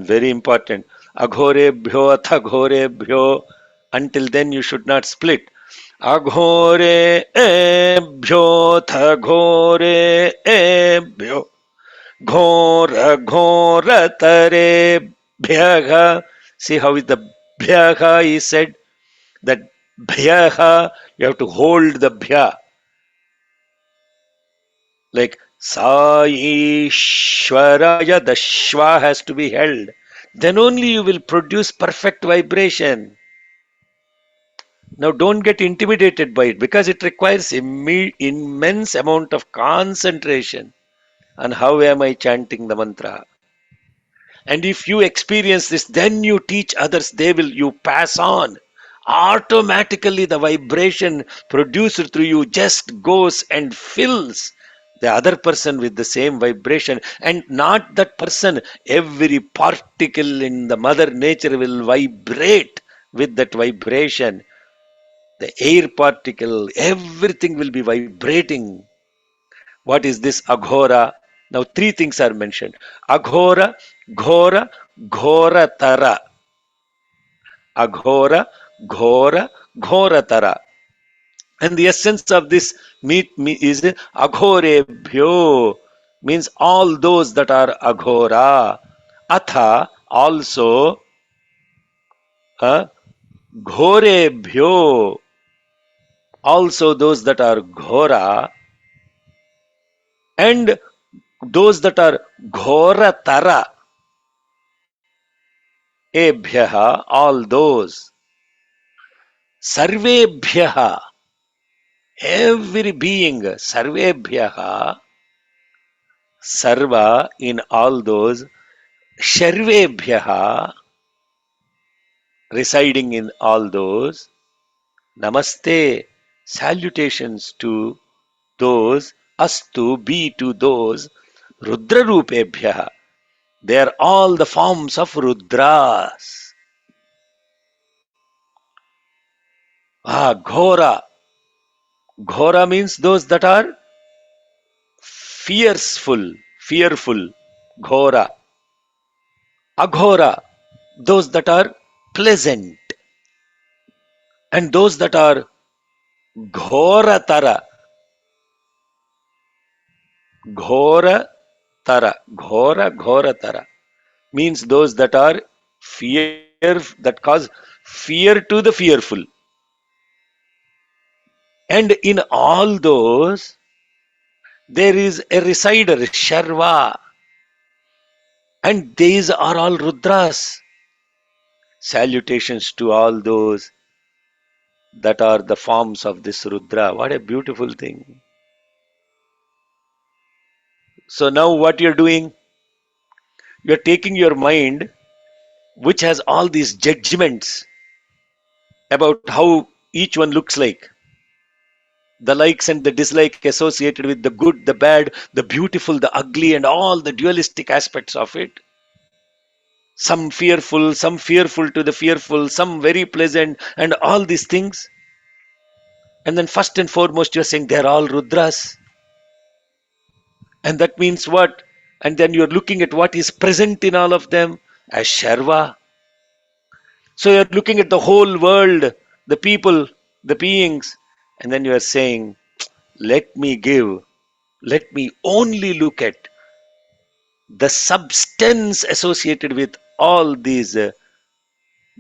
Very important. Aghorebhyo atha ghorebhyo. Until then you should not split. Aghorebhyo atha ghorebhyo. Ghora ghora tarebhyaha. See how is the bhyaha is said? That bhyaha, you have to hold the bhya. Like Saishwaraya, the Shva has to be held. Then only you will produce perfect vibration. Now don't get intimidated by it because it requires immense amount of concentration. And how am I chanting the mantra? And if you experience this, then you teach others, you pass on. Automatically the vibration produced through you just goes and fills the other person with the same vibration. And not that person, every particle in the mother nature will vibrate with that vibration. The air particle, everything will be vibrating. What is this aghora? Now 3 things are mentioned. Aghora, ghora, ghoratara. Aghora, ghora, ghoratara. And the essence of this is aghorebhyo, means all those that are aghora. Atha, also, ghorebhyo, also those that are ghora, and those that are ghoratara. Ebhyaha, all those. Sarvebhyaha, every being. Sarvebhyaha, sarva in all those. Sharvebhyaha, residing in all those. Namaste, salutations to those. Astu, be to those. Rudra Rupebhya. They are all the forms of Rudras. Ghora. Ghora means those that are fearful. Ghora. Aghora, those that are pleasant. And those that are Ghoratara. Ghoratara means those that are that cause fear to the fearful. And in all those, there is a resider, Sharva. And these are all Rudras. Salutations to all those that are the forms of this Rudra. What a beautiful thing. So now what you're doing, you're taking your mind, which has all these judgments about how each one looks like, the likes and the dislike associated with the good, the bad, the beautiful, the ugly, and all the dualistic aspects of it. Some fearful to the fearful, some very pleasant, and all these things. And then first and foremost, you're saying they're all Rudras. And that means what? And then you're looking at what is present in all of them as Sharva. So you're looking at the whole world, the people, the beings, and then you are saying, let me give, let me only look at the substance associated with all these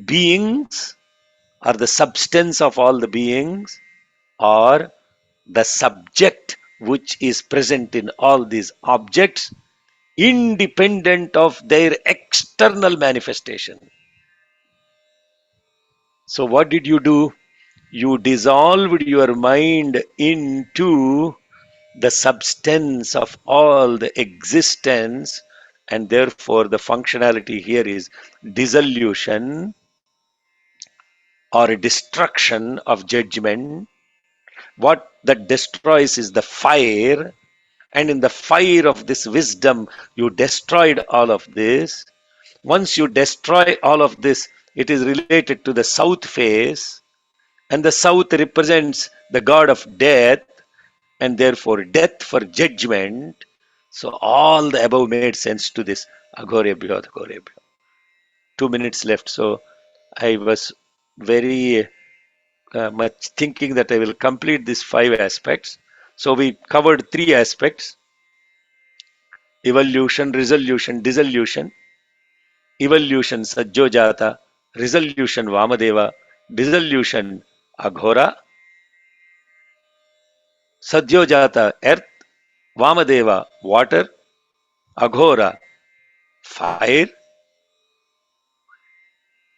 beings, or the substance of all the beings, or the subject which is present in all these objects, independent of their external manifestation. So, what did you do? You dissolved your mind into the substance of all the existence, and therefore the functionality here is dissolution or destruction of judgment. What that destroys is the fire, and in the fire of this wisdom you destroyed all of this. Once you destroy all of this, it is related to the south face, and the south represents the god of death, and therefore death for judgment. So all the above made sense to this Aghorebhyo, Aghorebhyo. 2 minutes left, so I was very much thinking that I will complete these 5 aspects. So we covered 3 aspects: evolution, resolution, dissolution. Evolution Sajjojata, resolution Vamadeva, dissolution Aghora, Sadyojata earth, Vamadeva water, Aghora fire,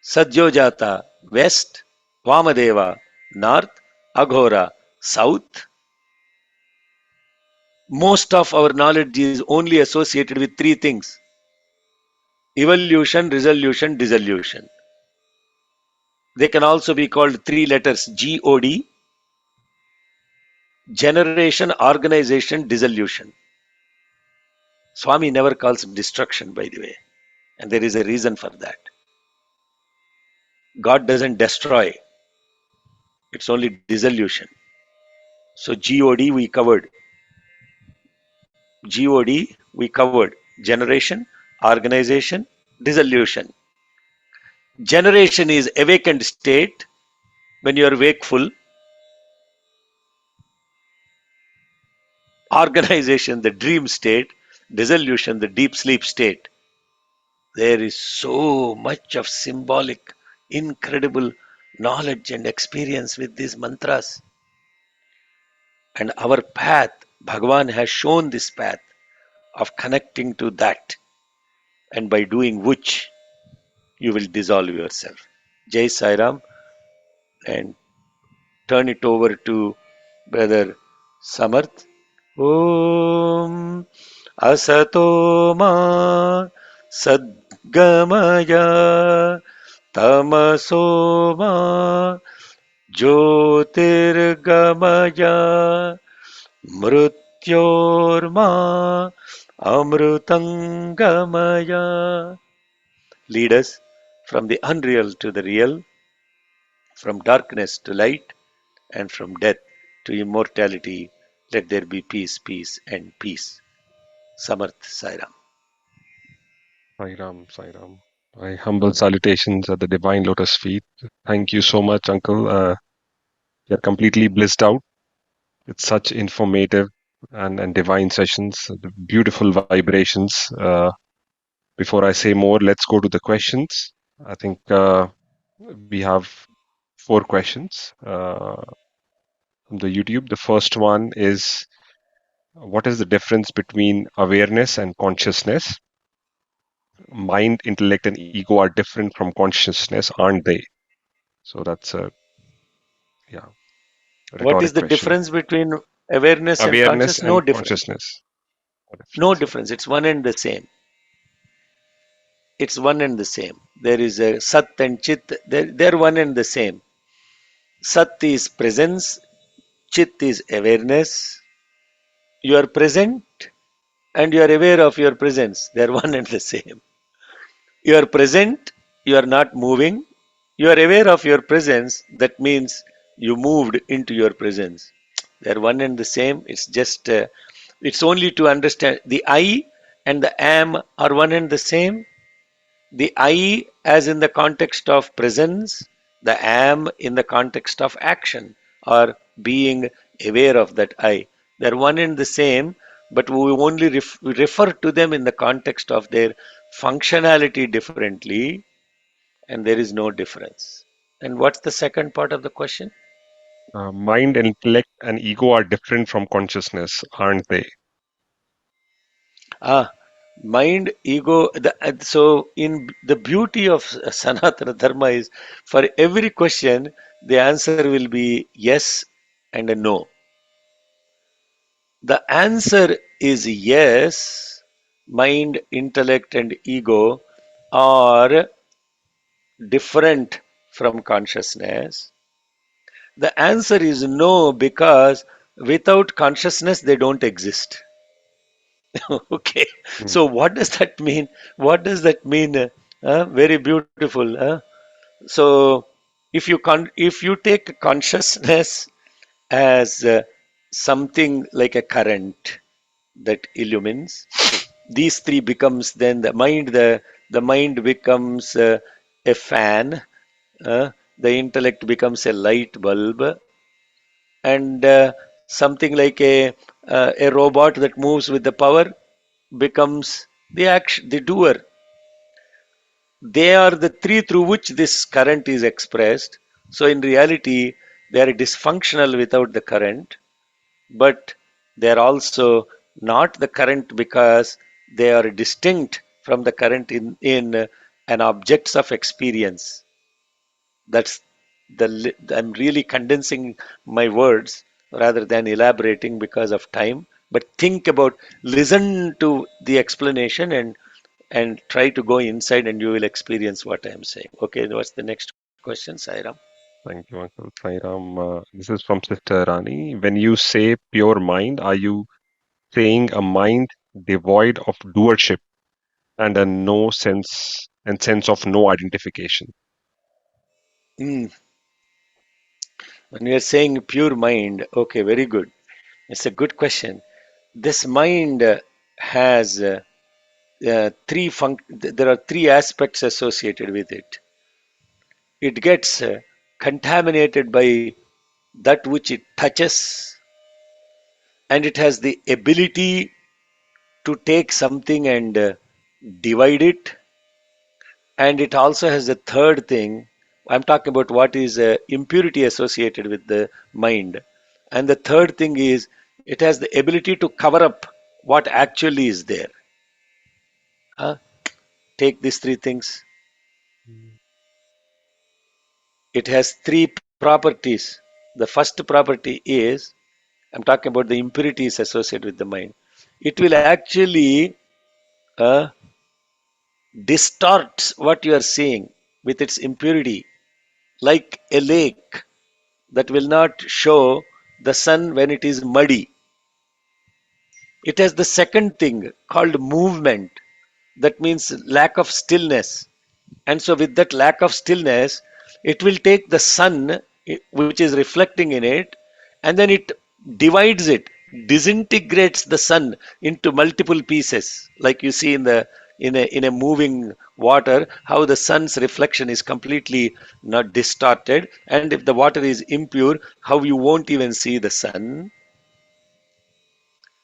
Sadyojata west, Vamadeva north, Aghora south. Most of our knowledge is only associated with 3 things: evolution, resolution, dissolution. They can also be called 3 letters: God, generation, organization, dissolution. Swami never calls destruction, by the way, and there is a reason for that. God doesn't destroy, it's only dissolution. So God we covered. God we covered. Generation, organization, dissolution. Generation is awakened state when you are wakeful. Organization, the dream state. Dissolution, the deep sleep state. There is so much of symbolic, incredible knowledge and experience with these mantras. And our path, Bhagavan has shown this path of connecting to that, and by doing which you will dissolve yourself. Jai Sai Ram, and turn it over to Brother Samarth. Om Asato Ma Sadgamaya Tamaso Ma Jyotirgamaya Mrutyorma Amrutangamaya. Lead us from the unreal to the real, from darkness to light, and from death to immortality. Let there be peace, peace, and peace. Samarth Sairam. Sai Ram, Sai Ram. My humble salutations at the divine lotus feet. Thank you so much, Uncle. You're completely blissed out. It's such informative and divine sessions, the beautiful vibrations. Before I say more, let's go to the questions. I think we have four questions from the YouTube. The first one is, what is the difference between awareness and consciousness? Mind, intellect, and ego are different from consciousness, aren't they? So that's a yeah What is rhetoric the question. difference between awareness and Awareness conscious? No and difference. consciousness. What No difference? Yeah. difference. It's one and the same. It's one and the same. There is a Sat and Chit. They're one and the same. Sat is presence. Chit is awareness. You are present and you are aware of your presence. They are one and the same. You are present, you are not moving. You are aware of your presence. That means you moved into your presence. They are one and the same. It's only to understand the I and the am are one and the same. The I, as in the context of presence, the am in the context of action or being aware of that I. They're one and the same, but we only refer to them in the context of their functionality differently, and there is no difference. And what's the second part of the question? Mind, intellect, and ego are different from consciousness, aren't they? Ah, mind, ego. So, in the beauty of Sanatana Dharma is for every question, the answer will be yes and a no. The answer is yes, mind, intellect, and ego are different from consciousness. The answer is no because without consciousness they don't exist. Okay, Hmm. so what does that mean? What does that mean? Very beautiful. So if you take consciousness as something like a current that illumines, these three becomes then the mind becomes a fan, the intellect becomes a light bulb, and something like a robot that moves with the power becomes the action, the doer. They are the three through which this current is expressed. So in reality, they are dysfunctional without the current, but they are also not the current because they are distinct from the current in an objects of experience. That's I'm really condensing my words rather than elaborating because of time. But think about, listen to the explanation and try to go inside and you will experience what I am saying. Okay, what's the next question, Sairam? Thank you, Uncle Sai Ram. This is from Sister Rani. When you say pure mind, are you saying a mind devoid of doership and a no sense and sense of no identification? Mm. When we are saying pure mind, okay, very good. It's a good question. This mind has there are three aspects associated with it. It gets contaminated by that which it touches, and it has the ability to take something and divide it. And it also has the third thing. I'm talking about what is impurity associated with the mind. And the third thing is it has the ability to cover up what actually is there. Huh? Take these three things. It has three properties. The first property is, I'm talking about the impurities associated with the mind. It will actually uh, distort what you are seeing with its impurity, like a lake that will not show the sun when it is muddy. It has the second thing called movement. That means lack of stillness. And so, with that lack of stillness, it will take the sun, which is reflecting in it, and then it divides it, disintegrates the sun into multiple pieces, like you see in the in a moving water, how the sun's reflection is completely not distorted, and if the water is impure, how you won't even see the sun.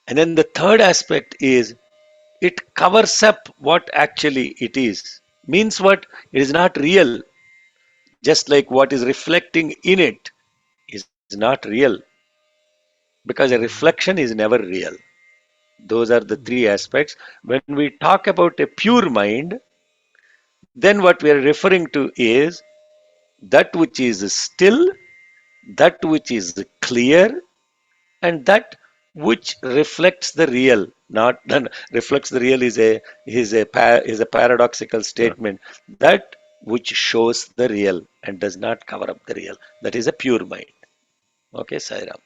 And then the third aspect is it covers up what actually it is. Means what? It is not real. Just like what is reflecting in it is not real, because a Mm, reflection is never real. Those are the mm, three aspects. When we talk about a pure mind, then what we are referring to is that which is still, that which is clear, and that which reflects the real. Not reflects the real is a paradoxical yeah, statement. That which shows the real and does not cover up the real. That is a pure mind. Okay, Sairam.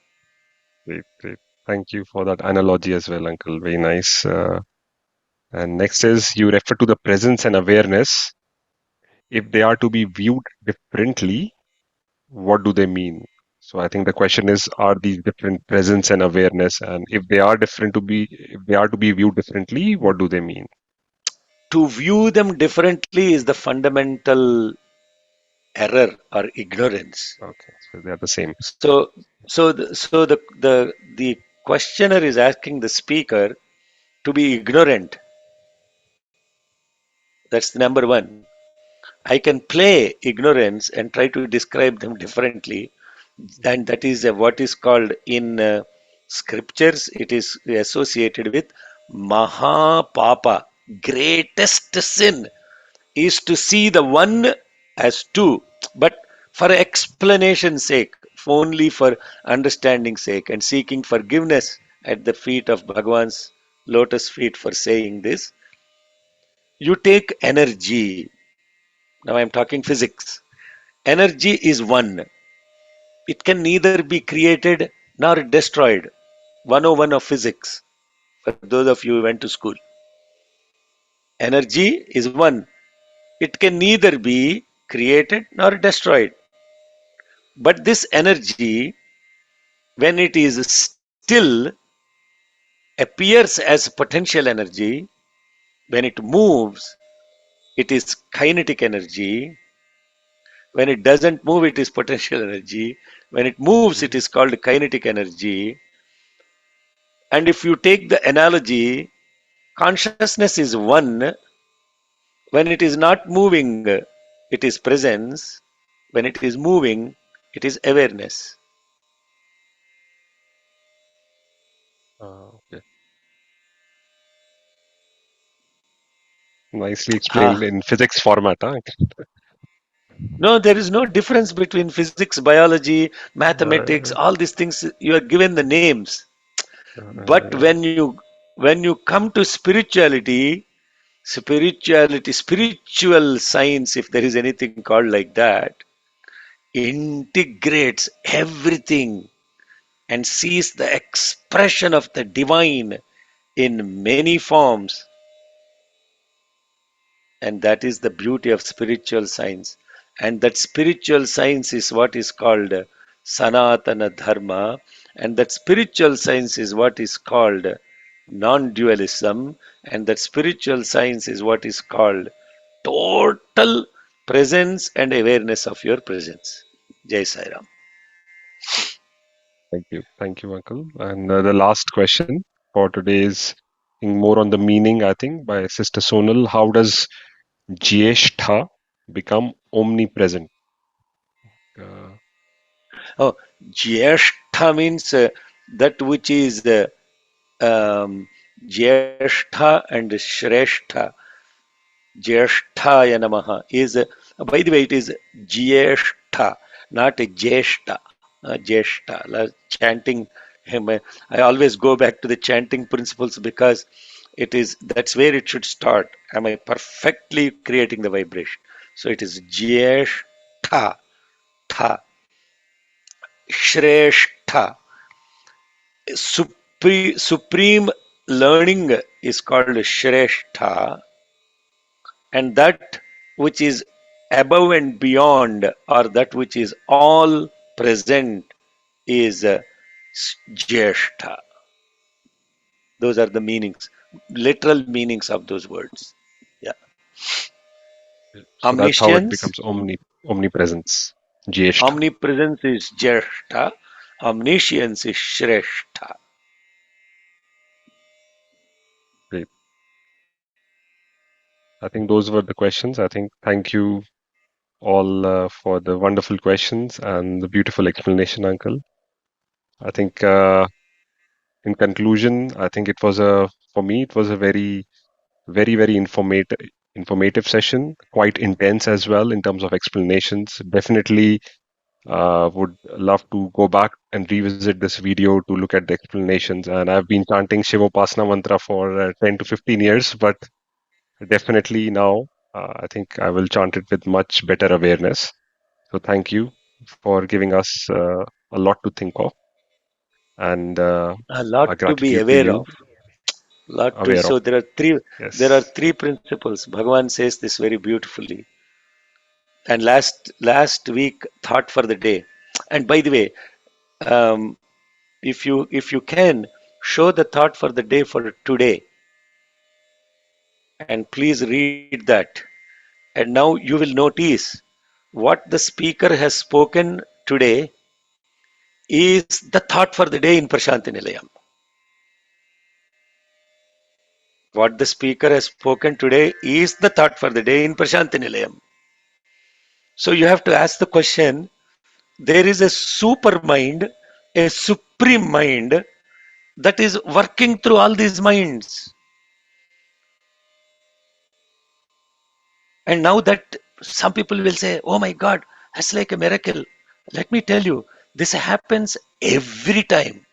great, great. Thank you for that analogy as well, Uncle. Very nice. And next is you refer to the presence and awareness. If they are to be viewed differently, what do they mean? So I think the question is, are these different presence and awareness? And if they are to be viewed differently, what do they mean? To view them differently is the fundamental error or ignorance. Okay, so they are the same. So, so the questioner is asking the speaker to be ignorant. That's the number one. I can play ignorance and try to describe them differently, and that is what is called in scriptures. It is associated with Mahapapa, greatest sin is to see the one as two, but for explanation's sake, only for understanding sake, and seeking forgiveness at the feet of Bhagwan's lotus feet for saying this. You take energy. Now I'm talking physics. Energy is one. It can neither be created nor destroyed. 101 of physics, for those of you who went to school. Energy is one. It can neither be created nor destroyed. But this energy, when it is still, appears as potential energy. When it moves, it is kinetic energy. When it doesn't move, it is potential energy. When it moves, it Mhm. is called kinetic energy. And if you take the analogy, consciousness is one. When it is not moving, it is presence. When it is moving, it is awareness. Okay. Nicely explained Ah, in physics format. Huh? no, there is no difference between physics, biology, mathematics, Uh, all these things. You are given the names. But yeah. when you come to spiritual science, if there is anything called like that, integrates everything and sees the expression of the divine in many forms. And that is the beauty of spiritual science. And that spiritual science is what is called Sanatana Dharma. And that spiritual science is what is called non dualism. And that spiritual science is what is called total presence and awareness of your presence. Jai Sai Ram. Thank you, Uncle. And the last question for today is more on the meaning, I think, by Sister Sonal. How does Jyeshtha become omnipresent? Uh, Oh, Jyeshtha means that which is um, Jyeshtha and Shrestha. Jyesthaya Namaha is, by the way, it is Jyeshtha, not a Jyeshta. Jyeshta. Chanting him. I always go back to the chanting principles because that's where it should start. Am I perfectly creating the vibration? So it is Jyeshtha, Tha, Shrestha, supreme learning is called Shrestha, and that which is above and beyond, or that which is all present, is Jyeshtha. Those are the meanings, literal meanings of those words. Yeah. So that's how it Omniscience, becomes omnipresence. Jyeshtha. omnipresence is Jyeshtha, omniscience is Shrestha. Great. I think those were the questions. I think thank you all for the wonderful questions and the beautiful explanation, Uncle. I think in conclusion, I think it was for me, it was a very informative session, quite intense as well in terms of explanations. Definitely would love to go back and revisit this video to look at the explanations. And I've been chanting Shivopasana Mantra for 10 to 15 years, but definitely now I think I will chant it with much better awareness. So thank you for giving us a lot to think of, and A our lot to be gratitude to aware you, of. Lot to aware of. so there are Yes. three principles. Bhagavan says this very beautifully. And last week thought for the day. And by the way, um, if you can show the thought for the day for today, and please read that. And now you will notice what the speaker has spoken today is the thought for the day in Prashanti Nilayam. What the speaker has spoken today is the thought for the day in Prashanti Nilayam. So you have to ask the question, there is a super mind, a supreme mind that is working through all these minds. And now that some people will say, oh my God, that's like a miracle. Let me tell you, this happens every time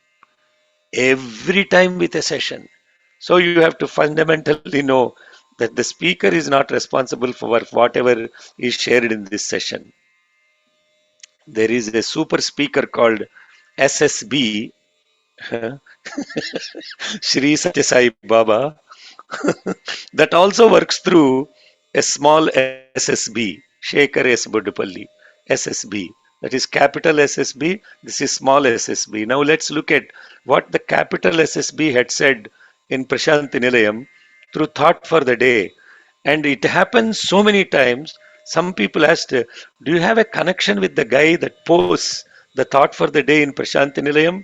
with a session. So you have to fundamentally know that the speaker is not responsible for whatever is shared in this session. There is a super speaker called SSB, Shri Satya Sai Baba, that also works through a small SSB, Shekhar S. Buddupalli, SSB. That is capital SSB, this is small SSB. Now let's look at what the capital SSB had said in Prashanti Nilayam through thought for the day. And it happens so many times. Some people asked, do you have a connection with the guy that posts the thought for the day in Prashanti Nilayam?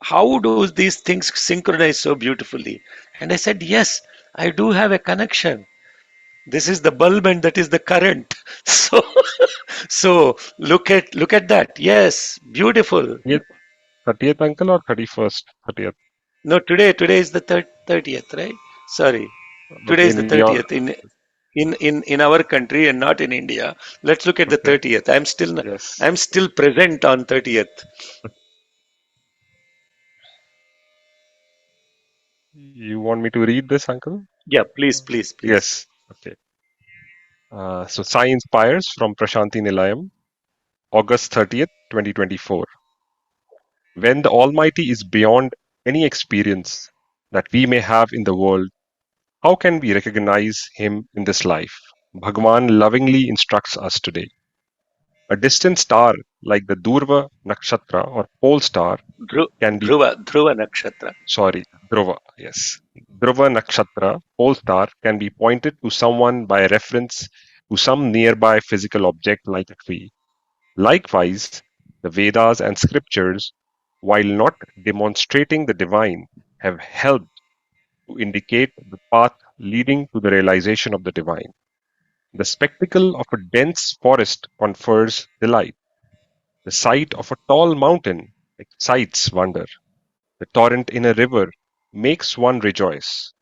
How do these things synchronize so beautifully? And I said, yes, I do have a connection. This is the bulb and that is the current. So, so look at that. Yes, beautiful. 30th uncle or 31st? 30th. No, today is the 30th, right? Sorry, But today is the in your 30th in our country and not in India. Let's look at the okay, 30th. yes. I'm still present on 30th. You want me to read this, uncle? Yeah, please, please, please. Yes. Okay. So Sai inspires from Prashanti Nilayam, August 30th, 2024. When the Almighty is beyond any experience that we may have in the world, how can we recognize Him in this life? Bhagavan lovingly instructs us today. A distant star like the Durva Nakshatra or pole star can be, Dhruva Nakshatra. sorry, Dhruva, yes. Dhruva Nakshatra, pole star, can be pointed to someone by reference to some nearby physical object like a tree. Likewise, the Vedas and scriptures, while not demonstrating the divine, have helped to indicate the path leading to the realization of the divine. The spectacle of a dense forest confers delight. The sight of a tall mountain excites wonder. The torrent in a river makes one rejoice.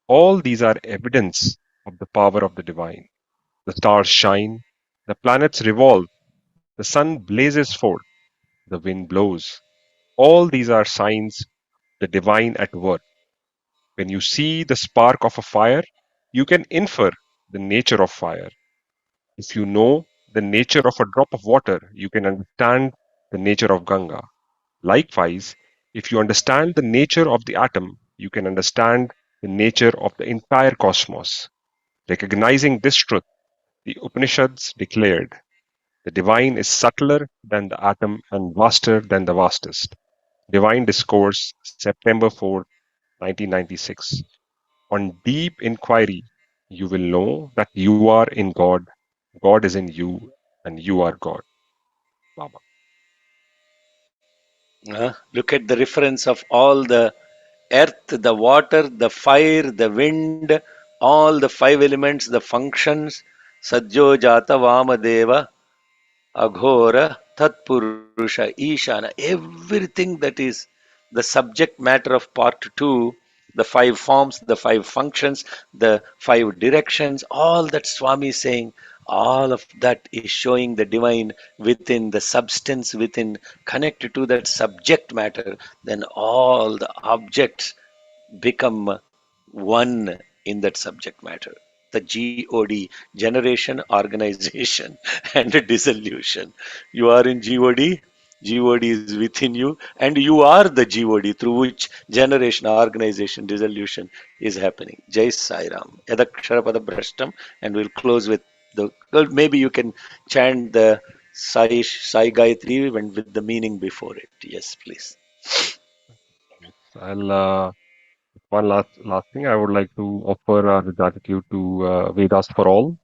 All these are evidence of the power of the divine. The stars shine, the planets revolve, the sun blazes forth, the wind blows. All these are signs of the divine at work. When you see the spark of a fire, you can infer the nature of fire. If you know the nature of a drop of water, you can understand the nature of Ganga. Likewise, if you understand the nature of the atom, you can understand the nature of the entire cosmos. Recognizing this truth, the Upanishads declared, the divine is subtler than the atom and vaster than the vastest. Divine Discourse, September 4, 1996. On deep inquiry, you will know that you are in God, God is in you, and you are God. Baba. Look at the reference of all the earth, the water, the fire, the wind, all the five elements, the functions. Sajjo Jata Vamadeva Aghora Tatpurusha Ishana, everything that is the subject matter of part 2, the five forms, the five functions, the five directions, all that Swami is saying, all of that is showing the divine within, the substance within, connected to that subject matter. Then all the objects become one in that subject matter. The God, generation, organization, and dissolution. You are in God is within you, and you are the God through which generation, organization, dissolution is happening. Jai Sai Ram. Yadaksharapada Brashtam, and we'll close with the. Well, maybe you can chant the Sai Gayatri with the meaning before it. Yes, please. I'll one last thing. I would like to offer our gratitude to Vedas for All,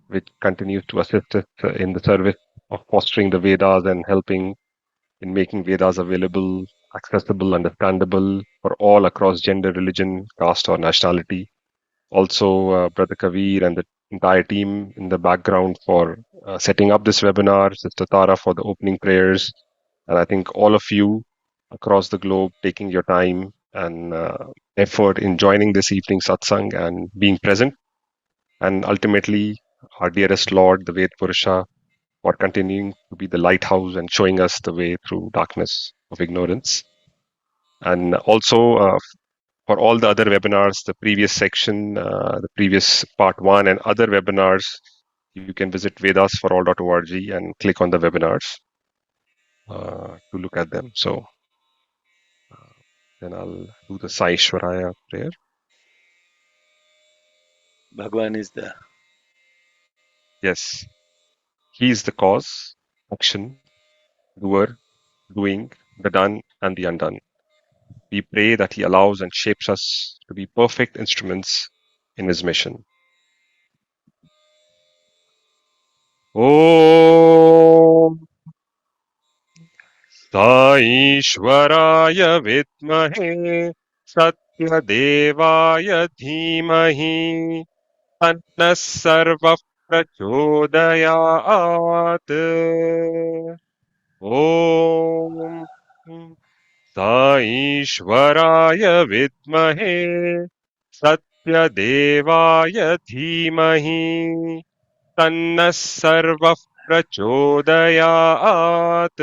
which continues to assist us in the service of fostering the Vedas and helping in making Vedas available, accessible, understandable for all across gender, religion, caste, or nationality. Also, Brother Kavir and the entire team in the background for setting up this webinar, Sister Tara for the opening prayers, and I think all of you across the globe taking your time and effort in joining this evening satsang and being present, and ultimately our dearest Lord, the Ved Purusha, for continuing to be the lighthouse and showing us the way through darkness of ignorance. And also for all the other webinars, the previous section, the previous part one, and other webinars, you can visit vedasforall.org and click on the webinars to look at them. So then I'll do the Sai Shwaraya prayer. Bhagwan is the Yes, He is the cause, action, doer, doing, the done, and the undone. We pray that He allows and shapes us to be perfect instruments in His mission. Om Saishwaraya Vidmahe Satyadevaya Dhimahi Anna Sarva Prachodayat Om Saishwaraya Vidmahe Satyadevaya Dhimahi Tanna Sarva Prachodayat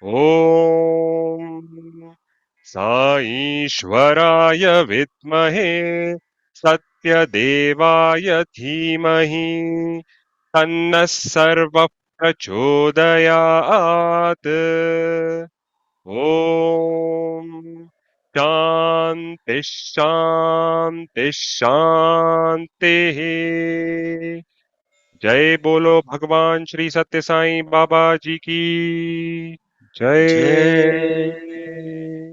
Om Saishwaraya Vidmahe Satyadevaya Dhimahi Tanna Sarva Prachodayat Om Shanti Shanti Shanti जय बोलो भगवान श्री सत्य साईं बाबा जी की जय Jai.